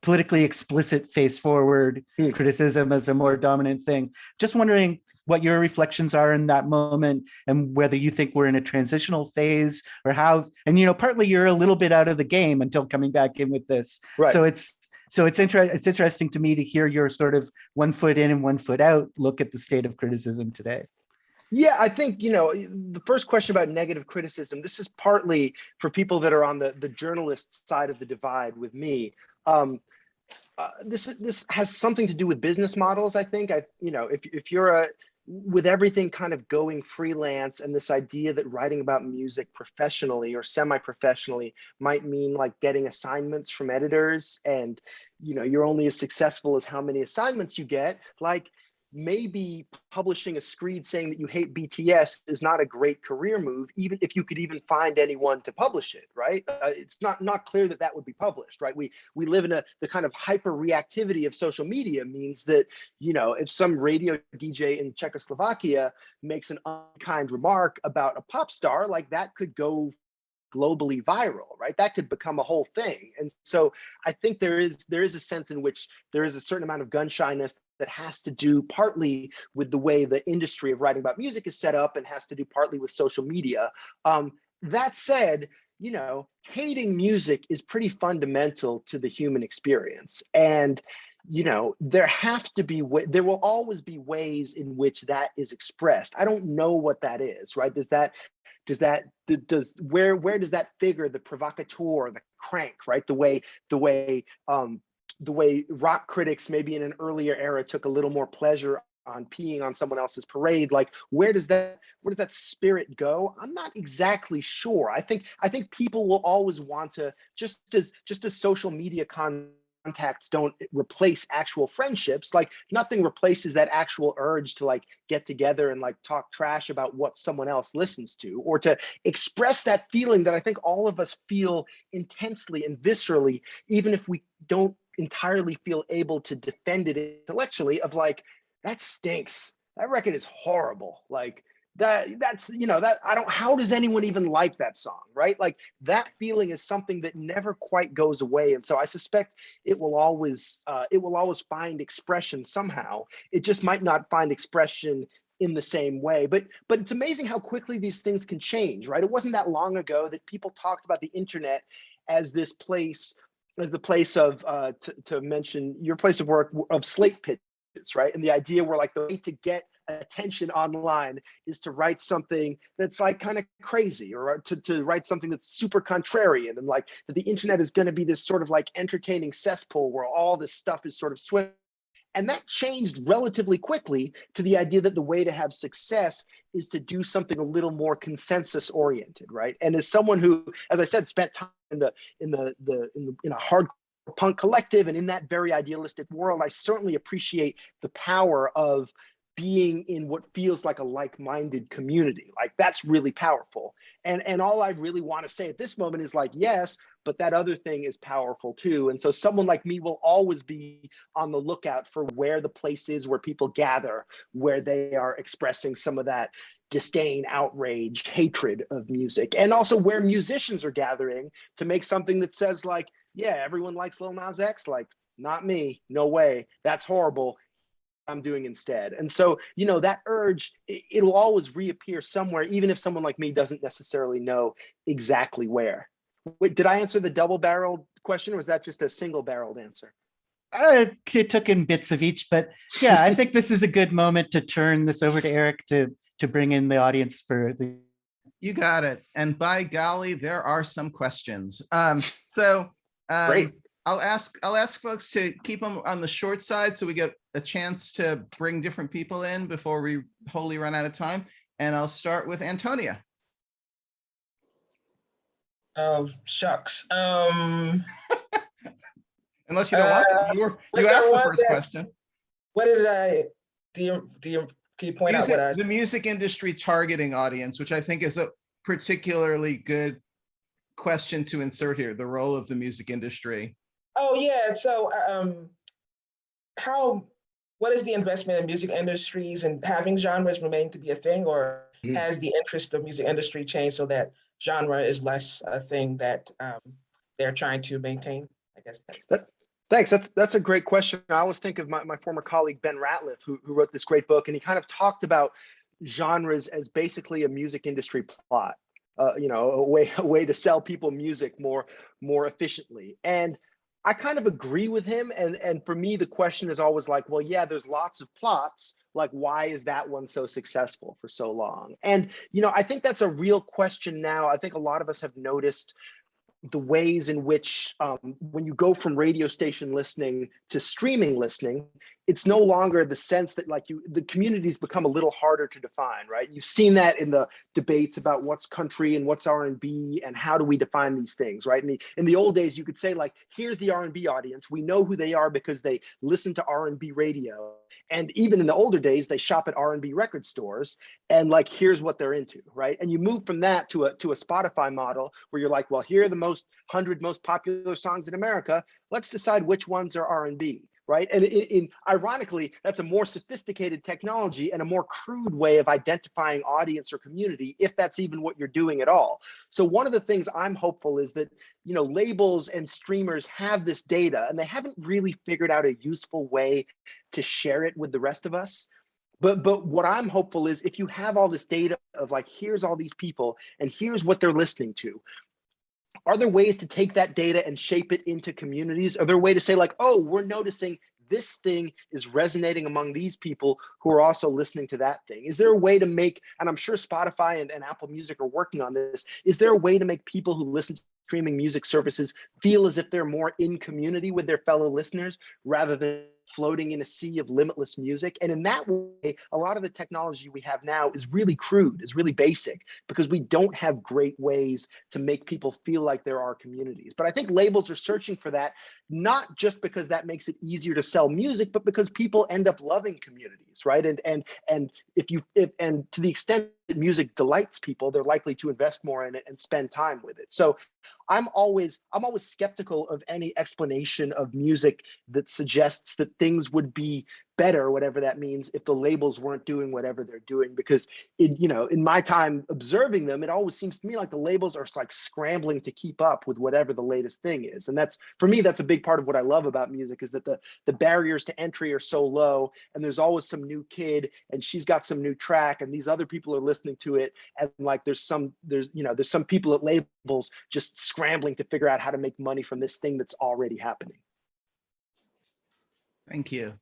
explicit face forward criticism as a more dominant thing. Just wondering what your reflections are in that moment, and whether you think we're in a transitional phase, or how, and partly you're a little bit out of the game until coming back in with this. Right. So it's interesting to me to hear your sort of 1 foot in and 1 foot out look at the state of criticism today. Yeah, I think, the first question about negative criticism, this is partly for people that are on the journalist side of the divide with me. This has something to do with business models, I think. If you're with everything kind of going freelance, and this idea that writing about music professionally or semi-professionally might mean like getting assignments from editors, and you're only as successful as how many assignments you get, like maybe publishing a screed saying that you hate BTS is not a great career move, even if you could even find anyone to publish it, right? It's not clear that that would be published, right? We live in the kind of hyper reactivity of social media means that, if some radio DJ in Czechoslovakia makes an unkind remark about a pop star, like that could go globally viral, right? That could become a whole thing. And so I think there is a sense in which there is a certain amount of gun shyness that has to do partly with the way the industry of writing about music is set up, and has to do partly with social media. That said, hating music is pretty fundamental to the human experience. And there will always be ways in which that is expressed. I don't know what that is, right? Where does that figure, the provocateur, the crank, right? The way rock critics maybe in an earlier era took a little more pleasure on peeing on someone else's parade, like where does that spirit go? I'm not exactly sure. I think people will always want to, just as social media contacts don't replace actual friendships, like nothing replaces that actual urge to like get together and like talk trash about what someone else listens to, or to express that feeling that I think all of us feel intensely and viscerally, even if we don't entirely feel able to defend it intellectually, of like, that stinks, that record is horrible, like how does anyone even like that song, right? Like that feeling is something that never quite goes away. And so I suspect it will always find expression somehow. It just might not find expression in the same way. But it's amazing how quickly these things can change, right? It wasn't that long ago that people talked about the internet as the place of, to mention your place of work, of slate pitches, right? And the idea where like the way to get attention online is to write something that's like kind of crazy, or to write something that's super contrarian, and like that the internet is going to be this sort of like entertaining cesspool where all this stuff is sort of swimming. And that changed relatively quickly to the idea that the way to have success is to do something a little more consensus oriented, right? And as someone who, as I said, spent time in a hardcore punk collective and in that very idealistic world, I certainly appreciate the power of being in what feels like a like-minded community. Like that's really powerful. And all I really want to say at this moment is like, yes, but that other thing is powerful too. And so someone like me will always be on the lookout for where the place is where people gather, where they are expressing some of that disdain, outrage, hatred of music, and also where musicians are gathering to make something that says like, yeah, everyone likes Lil Nas X, like not me, no way, that's horrible, I'm doing instead. And so, that urge, it'll always reappear somewhere, even if someone like me doesn't necessarily know exactly where. Wait, did I answer the double-barreled question, or was that just a single-barreled answer? It took in bits of each, but yeah, I think this is a good moment to turn this over to Eric to bring in the audience for the. You got it. And by golly, there are some questions. Great. I'll ask folks to keep them on the short side so we get a chance to bring different people in before we wholly run out of time. And I'll start with Antonia. Oh, shucks. Unless you don't want to. You let's asked start the one first that- question. What did I, do you, can you point out what I, The music industry targeting audience, which I think is a particularly good question to insert here, the role of the music industry. oh yeah, so what is the investment in music industries and having genres remain to be a thing, or Mhm. has the interest of music industry changed so that genre is less a thing that they're trying to maintain? I guess that's Thanks. That's a great question. I always think of my former colleague, Ben Ratliff, who wrote this great book, and he kind of talked about genres as basically a music industry plot, a way to sell people music more efficiently. And I kind of agree with him. And for me, the question is always like, well, yeah, there's lots of plots. Like, why is that one so successful for so long? And, I think that's a real question now. I think a lot of us have noticed the ways in which when you go from radio station listening to streaming listening, it's no longer the sense that the communities become a little harder to define, right? You've seen that in the debates about what's country and what's R&B and how do we define these things, right? In the old days, you could say here's the R&B audience. We know who they are because they listen to R&B radio. And even in the older days, they shop at R&B record stores and here's what they're into, right? And you move from that to a Spotify model where you're like, well, here are the 100 most popular songs in America. Let's decide which ones are R&B, right? And ironically, that's a more sophisticated technology and a more crude way of identifying audience or community, if that's even what you're doing at all. So one of the things I'm hopeful is that, labels and streamers have this data and they haven't really figured out a useful way to share it with the rest of us. But what I'm hopeful is if you have all this data of here's all these people and here's what they're listening to, are there ways to take that data and shape it into communities? Are there a way to say oh, we're noticing this thing is resonating among these people who are also listening to that thing? Is there a way to make, and I'm sure Spotify and Apple Music are working on this, is there a way to make people who listen to streaming music services feel as if they're more in community with their fellow listeners rather than floating in a sea of limitless music? And in that way, a lot of the technology we have now is really crude, is really basic, because we don't have great ways to make people feel like there are communities. But I think labels are searching for that, not just because that makes it easier to sell music, but because people end up loving communities, right? And to the extent that music delights people, they're likely to invest more in it and spend time with it. So I'm always skeptical of any explanation of music that suggests that things would be better, whatever that means, if the labels weren't doing whatever they're doing. Because in my time observing them, it always seems to me like the labels are scrambling to keep up with whatever the latest thing is. And that's, for me, that's a big part of what I love about music, is that the barriers to entry are so low, and there's always some new kid and she's got some new track and these other people are listening to it, and there's some people at labels just scrambling to figure out how to make money from this thing that's already happening. Thank you.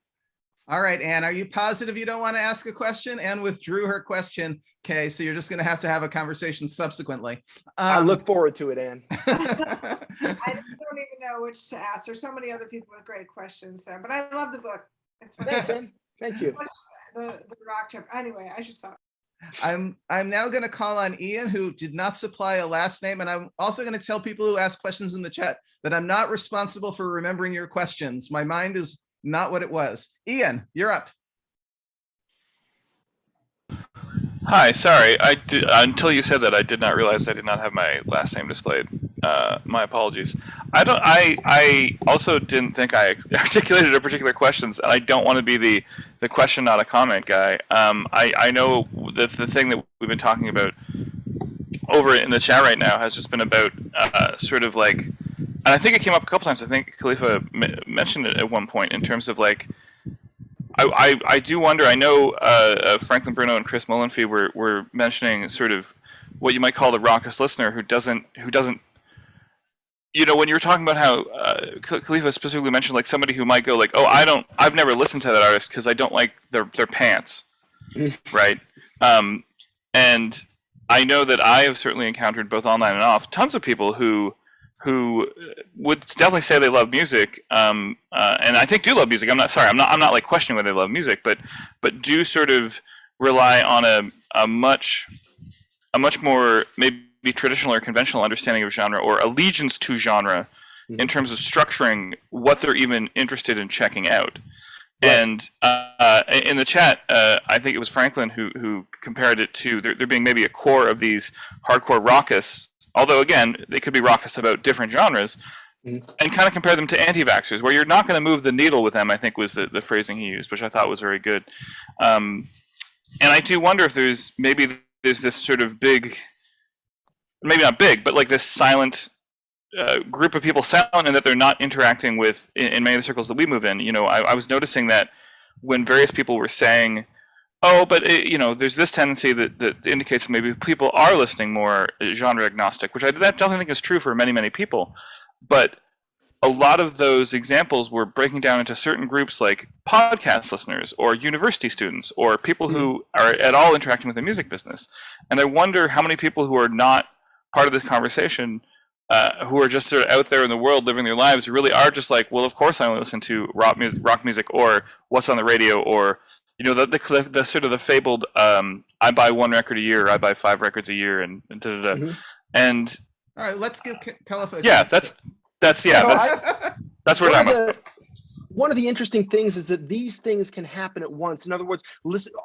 All right, Anne, are you positive you don't want to ask a question? Anne withdrew her question. Okay, so you're just going to have a conversation subsequently. I look forward to it, Anne. I don't even know which to ask. There's so many other people with great questions there, but I love the book. It's fun. Thanks, Anne. Thank you. The rock chip. Anyway, I should stop. I'm now going to call on Ian, who did not supply a last name, and I'm also going to tell people who ask questions in the chat that I'm not responsible for remembering your questions. My mind is not what it was. Ian, you're up. Hi, sorry. Until you said that, I did not realize I did not have my last name displayed. My apologies. I also didn't think I articulated a particular questions, and I don't want to be the question, not a comment guy. I know that the thing that we've been talking about over in the chat right now has just been about and I think it came up a couple times. I think Kelefa mentioned it at one point in terms of I do wonder. I know Franklin Bruno and Chris Mullenfee were mentioning sort of what you might call the raucous listener who doesn't you know, when you were talking about how Kelefa specifically mentioned like somebody who might go like, oh, I've never listened to that artist because I don't like their pants, right? And I know that I have certainly encountered both online and off tons of people who would definitely say they love music, and I think do love music. I'm not like questioning whether they love music, but do sort of rely on a much more maybe traditional or conventional understanding of genre or allegiance to genre in terms of structuring what they're even interested in checking out. Right. And in the chat, I think it was Franklin who compared it to there being maybe a core of these hardcore rockists, although again, they could be rockists about different genres, and kind of compare them to anti-vaxxers, where you're not going to move the needle with them, I think was the phrasing he used, which I thought was very good. And I do wonder if there's this sort of big, maybe not big, but like this silent group of people silent and that they're not interacting with in many of the circles that we move in. You know, I was noticing that when various people were saying, oh, but there's this tendency that indicates that maybe people are listening more genre agnostic, which I definitely think is true for many, many people. But a lot of those examples were breaking down into certain groups like podcast listeners or university students or people who are at all interacting with the music business. And I wonder how many people who are not part of this conversation, who are just sort of out there in the world living their lives, really are just like, well, of course I only listen to rock music or what's on the radio, or the sort of the fabled I buy one record a year, or I buy 5 records a year, and and all right, let's give Kelefa. Yeah, that's what we're talking about. One of the interesting things is that these things can happen at once. In other words,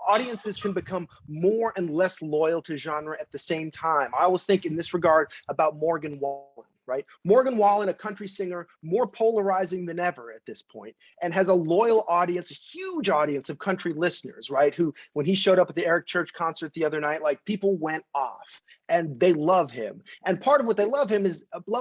audiences can become more and less loyal to genre at the same time. I always think in this regard about Morgan Wallen, right? Morgan Wallen, a country singer, more polarizing than ever at this point, and has a loyal audience, a huge audience of country listeners, right? Who, when he showed up at the Eric Church concert the other night, like people went off. And they love him. And part of what they love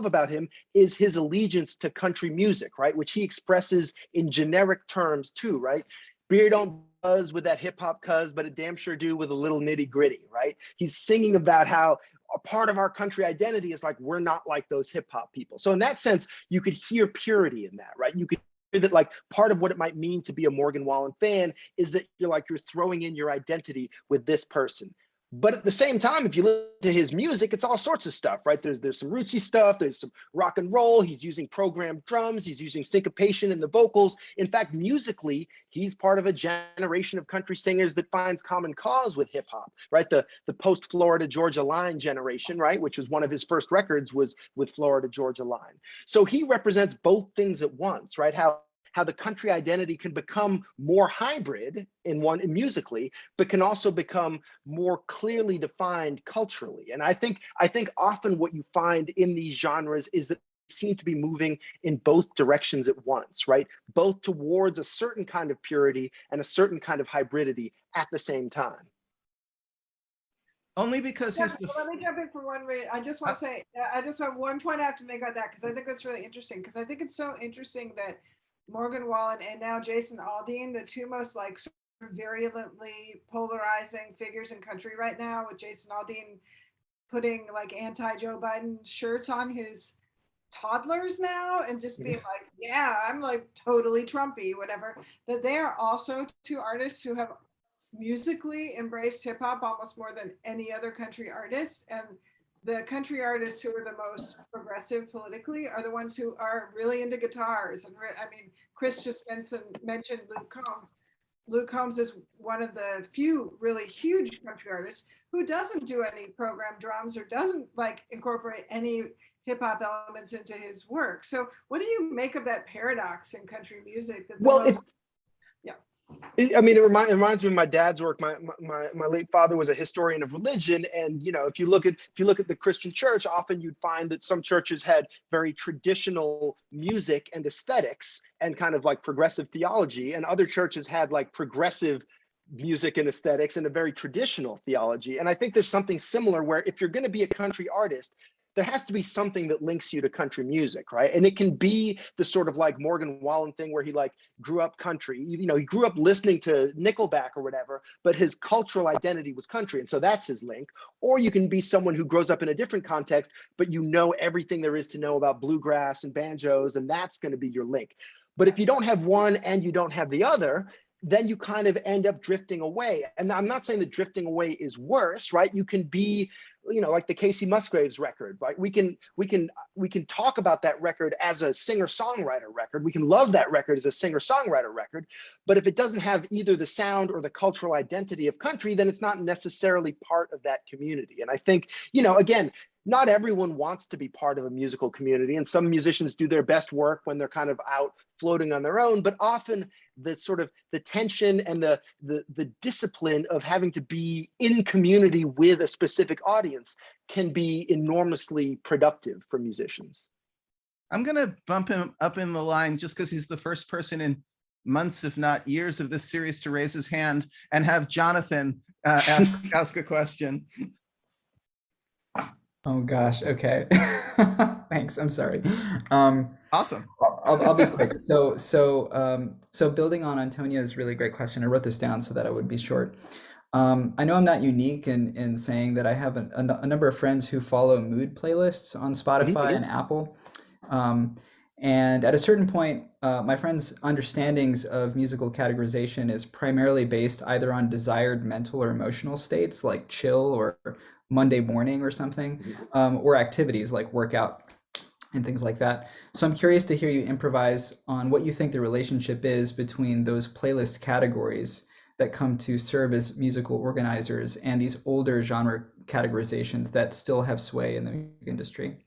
about him is his allegiance to country music, right? Which he expresses in generic terms too, right? Beer don't buzz with that hip hop cuz, but it damn sure do with a little nitty gritty, right? He's singing about how a part of our country identity is like, we're not like those hip hop people. So in that sense, you could hear purity in that, right? You could hear that like part of what it might mean to be a Morgan Wallen fan is that you're throwing in your identity with this person. But at the same time, if you listen to his music, it's all sorts of stuff, right? There's some rootsy stuff, there's some rock and roll, he's using programmed drums, he's using syncopation in the vocals. In fact, musically, he's part of a generation of country singers that finds common cause with hip hop, right? The post-Florida Georgia Line generation, right? Which was one of his first records was with Florida Georgia Line. So he represents both things at once, right? How the country identity can become more hybrid musically, but can also become more clearly defined culturally. And I think often what you find in these genres is that they seem to be moving in both directions at once, right? Both towards a certain kind of purity and a certain kind of hybridity at the same time. Only because he's let me jump in for one minute. I just want to say, I just have one point I have to make on that, because I think that's really interesting, because I think it's so interesting that Morgan Wallen and now Jason Aldean, the two most like sort of virulently polarizing figures in country right now, with Jason Aldean putting like anti-Joe Biden shirts on his toddlers now and just being like, yeah, I'm like totally Trumpy, whatever, that they are also two artists who have musically embraced hip hop almost more than any other country artist. And the country artists who are the most progressive politically are the ones who are really into guitars. And I mean, Chris just mentioned Luke Combs. Luke Combs is one of the few really huge country artists who doesn't do any programmed drums or doesn't like incorporate any hip hop elements into his work. So what do you make of that paradox in country music? I mean, it reminds me of my dad's work. My late father was a historian of religion, and if you look at the Christian church, often you'd find that some churches had very traditional music and aesthetics and kind of like progressive theology, and other churches had like progressive music and aesthetics and a very traditional theology. And I think there's something similar where if you're going to be a country artist, there has to be something that links you to country music, right? And it can be the sort of like Morgan Wallen thing where he like grew up country, you know, he grew up listening to Nickelback or whatever, but his cultural identity was country. And so that's his link. Or you can be someone who grows up in a different context, but you know everything there is to know about bluegrass and banjos, and that's going to be your link. But if you don't have one and you don't have the other, then you kind of end up drifting away. And I'm not saying that drifting away is worse, right? You can be, you know, like the Casey Musgraves record, right? We can talk about that record as a singer-songwriter record. We can love that record as a singer-songwriter record. But if it doesn't have either the sound or the cultural identity of country, then it's not necessarily part of that community. And I think, you know, again, not everyone wants to be part of a musical community, and some musicians do their best work when they're kind of out floating on their own, but often the sort of the tension and the discipline of having to be in community with a specific audience can be enormously productive for musicians. I'm going to bump him up in the line just because he's the first person in months, if not years, of this series to raise his hand, and have Jonathan ask a question. Oh gosh, okay. Thanks, I'm sorry. Awesome. I'll be quick. So building on Antonia's really great question, I wrote this down so that I would be short. I know I'm not unique in saying that I have a number of friends who follow mood playlists on Spotify and Apple. And at a certain point, my friends' understandings of musical categorization is primarily based either on desired mental or emotional states like chill or Monday morning or something, or activities like workout and things like that. So I'm curious to hear you improvise on what you think the relationship is between those playlist categories that come to serve as musical organizers and these older genre categorizations that still have sway in the music industry.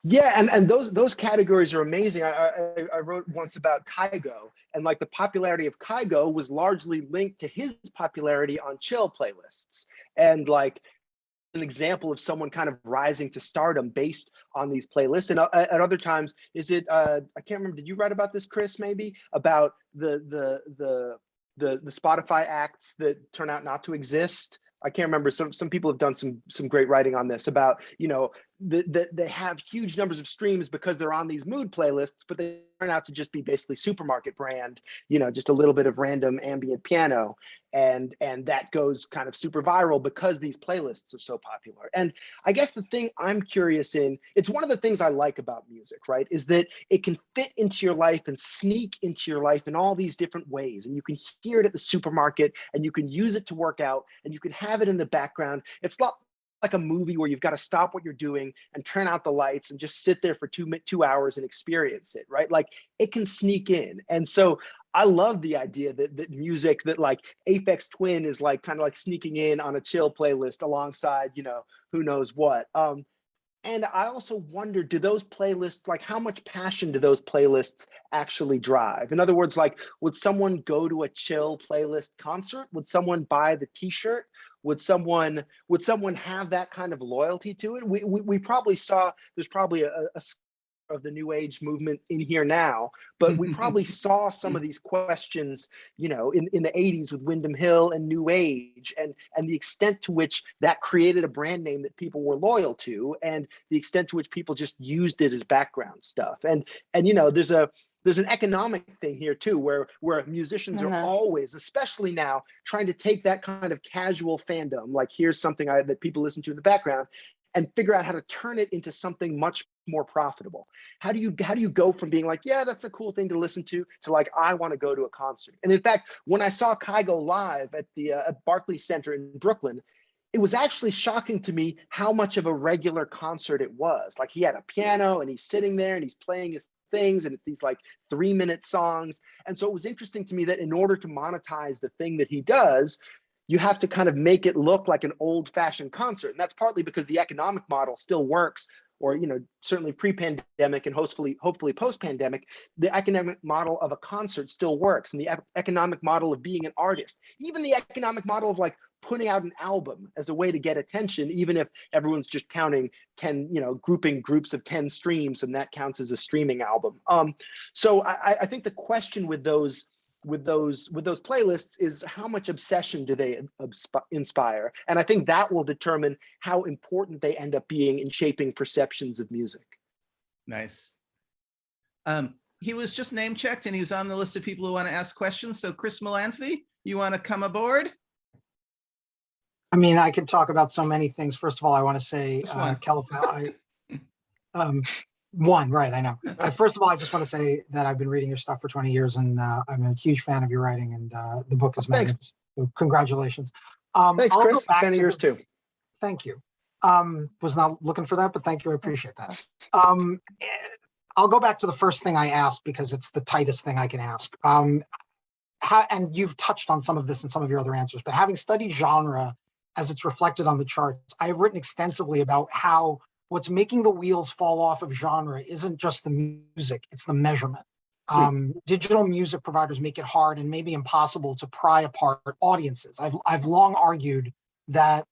Yeah, and those categories are amazing. I wrote once about Kygo, and like the popularity of Kygo was largely linked to his popularity on chill playlists. And like an example of someone kind of rising to stardom based on these playlists. And at other times, is it I can't remember, did you write about this, Chris, maybe about the Spotify acts that turn out not to exist? I can't remember. Some people have done some great writing on this about, you know, they have huge numbers of streams because they're on these mood playlists, but they turn out to just be basically supermarket brand, you know, just a little bit of random ambient piano, and that goes kind of super viral because these playlists are so popular. And I guess the thing I'm curious in, it's one of the things I like about music, right, is that it can fit into your life and sneak into your life in all these different ways. And you can hear it at the supermarket, and you can use it to work out, and you can have it in the background. It's not like a movie where you've got to stop what you're doing and turn out the lights and just sit there for 2 hours and experience it, right? Like it can sneak in. And so I love the idea that music, that like Aphex Twin is like kind of like sneaking in on a chill playlist alongside, you know, who knows what. And I also wonder, do those playlists, like how much passion do those playlists actually drive? In other words, like, would someone go to a chill playlist concert? Would someone buy the t-shirt? Would someone have that kind of loyalty to it? We probably saw, there's probably a of the new age movement in here now, but we probably saw some of these questions, you know, in the 80s with Windham Hill and new age, and the extent to which that created a brand name that people were loyal to, and the extent to which people just used it as background stuff. And you know, there's an economic thing here too, where musicians are always, especially now, trying to take that kind of casual fandom, like here's something that people listen to in the background, and figure out how to turn it into something much more profitable. How do you go from being like, yeah, that's a cool thing to listen to like, I want to go to a concert? And in fact, when I saw Kygo live at the Barclays Center in Brooklyn, it was actually shocking to me how much of a regular concert it was. Like he had a piano and he's sitting there and he's playing his things, and it's these like 3-minute songs. And so it was interesting to me that in order to monetize the thing that he does, you have to kind of make it look like an old-fashioned concert. And that's partly because the economic model still works, or, you know, certainly pre-pandemic and hopefully post-pandemic, the economic model of a concert still works, and the economic model of being an artist, even the economic model of like putting out an album as a way to get attention, even if everyone's just counting 10, you know, grouping groups of 10 streams, and that counts as a streaming album. So I think the question with those those playlists is how much obsession do they inspire, and I think that will determine how important they end up being in shaping perceptions of music. Nice. He was just name checked and he was on the list of people who want to ask questions. So Chris Melanphy, you want to come aboard? I mean, I could talk about so many things. First of all, I want to say, Kelefa, right, I know. First of all, I just want to say that I've been reading your stuff for 20 years and I'm a huge fan of your writing, and the book is magnificent. So congratulations. Thanks, I'll Chris. go back Fan of to yours too. Thank you. Was not looking for that, but thank you. I appreciate that. I'll go back to the first thing I asked because it's the tightest thing I can ask. And you've touched on some of this in some of your other answers, but having studied genre as it's reflected on the charts, I have written extensively about how what's making the wheels fall off of genre isn't just the music, it's the measurement. Digital music providers make it hard and maybe impossible to pry apart audiences. I've long argued that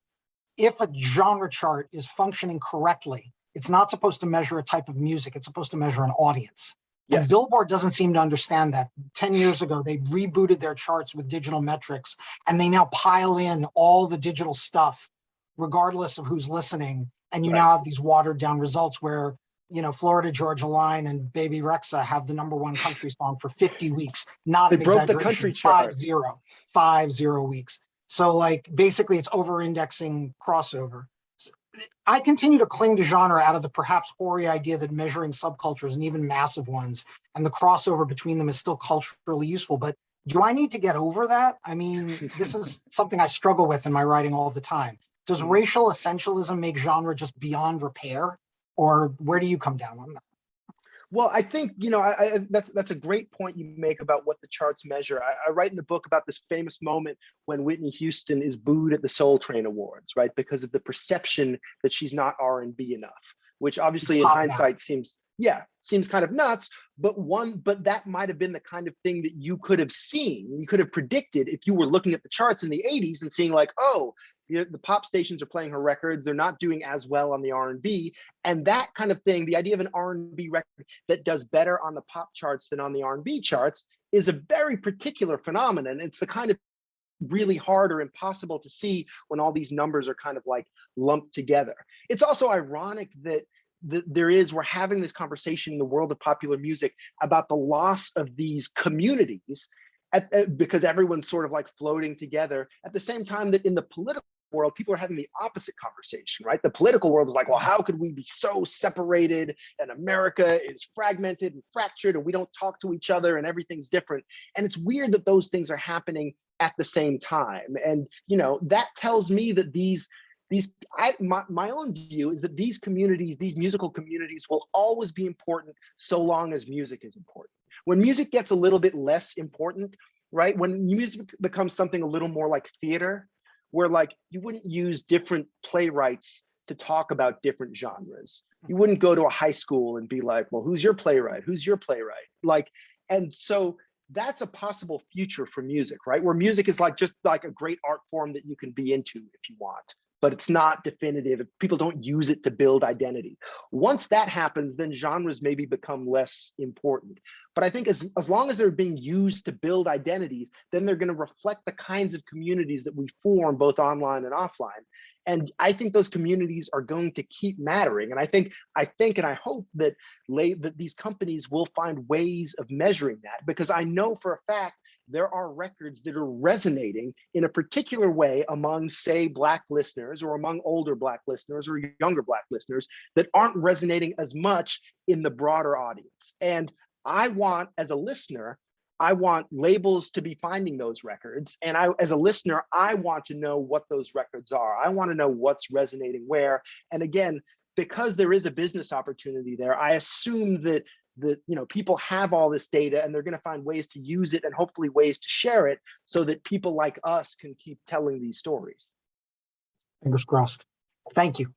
if a genre chart is functioning correctly, it's not supposed to measure a type of music, it's supposed to measure an audience. Yes. And Billboard doesn't seem to understand that. 10 years ago, they rebooted their charts with digital metrics, and they now pile in all the digital stuff, regardless of who's listening. And you now have these watered down results where, you know, Florida Georgia Line and Baby Rexha have the #1 country song for 50 weeks. Not They an broke the exaggeration. country chart. 50 weeks. So like basically it's over-indexing crossover. I continue to cling to genre out of the perhaps hoary idea that measuring subcultures and even massive ones and the crossover between them is still culturally useful. But do I need to get over that? I mean, this is something I struggle with in my writing all the time. Does racial essentialism make genre just beyond repair? Or where do you come down on that? Well, I think, you know, that's a great point you make about what the charts measure. I write in the book about this famous moment when Whitney Houston is booed at the Soul Train Awards, right? Because of the perception that she's not R&B enough, which obviously in hindsight seems kind of nuts, but that might have been the kind of thing that you could have seen, you could have predicted if you were looking at the charts in the 80s and seeing like, oh, the pop stations are playing her records, they're not doing as well on the R&B, and that kind of thing, the idea of an R&B record that does better on the pop charts than on the R&B charts is a very particular phenomenon. It's the kind of really hard or impossible to see when all these numbers are kind of like lumped together. It's also ironic that we're having this conversation in the world of popular music about the loss of these communities because everyone's sort of like floating together at the same time that in the political world, people are having the opposite conversation, right? The political world is like, well, how could we be so separated and America is fragmented and fractured and we don't talk to each other and everything's different. And it's weird that those things are happening at the same time. And, you know, that tells me that my own view is that these communities, these musical communities will always be important so long as music is important. When music gets a little bit less important, right? When music becomes something a little more like theater, where like you wouldn't use different playwrights to talk about different genres. You wouldn't go to a high school and be like, well, who's your playwright? Who's your playwright? Like, and so that's a possible future for music, right? Where music is like just like a great art form that you can be into if you want, but it's not definitive. People don't use it to build identity. Once that happens, then genres maybe become less important. But I think as long as they're being used to build identities, then they're going to reflect the kinds of communities that we form both online and offline. And I think those communities are going to keep mattering. And I think and I hope that these companies will find ways of measuring that, because I know for a fact there are records that are resonating in a particular way among, say, Black listeners or among older Black listeners or younger Black listeners that aren't resonating as much in the broader audience. And I want, as a listener, I want labels to be finding those records. And as a listener, I want to know what those records are. I want to know what's resonating where. And again, because there is a business opportunity there, I assume that people have all this data and they're going to find ways to use it and hopefully ways to share it so that people like us can keep telling these stories. Fingers crossed. Thank you.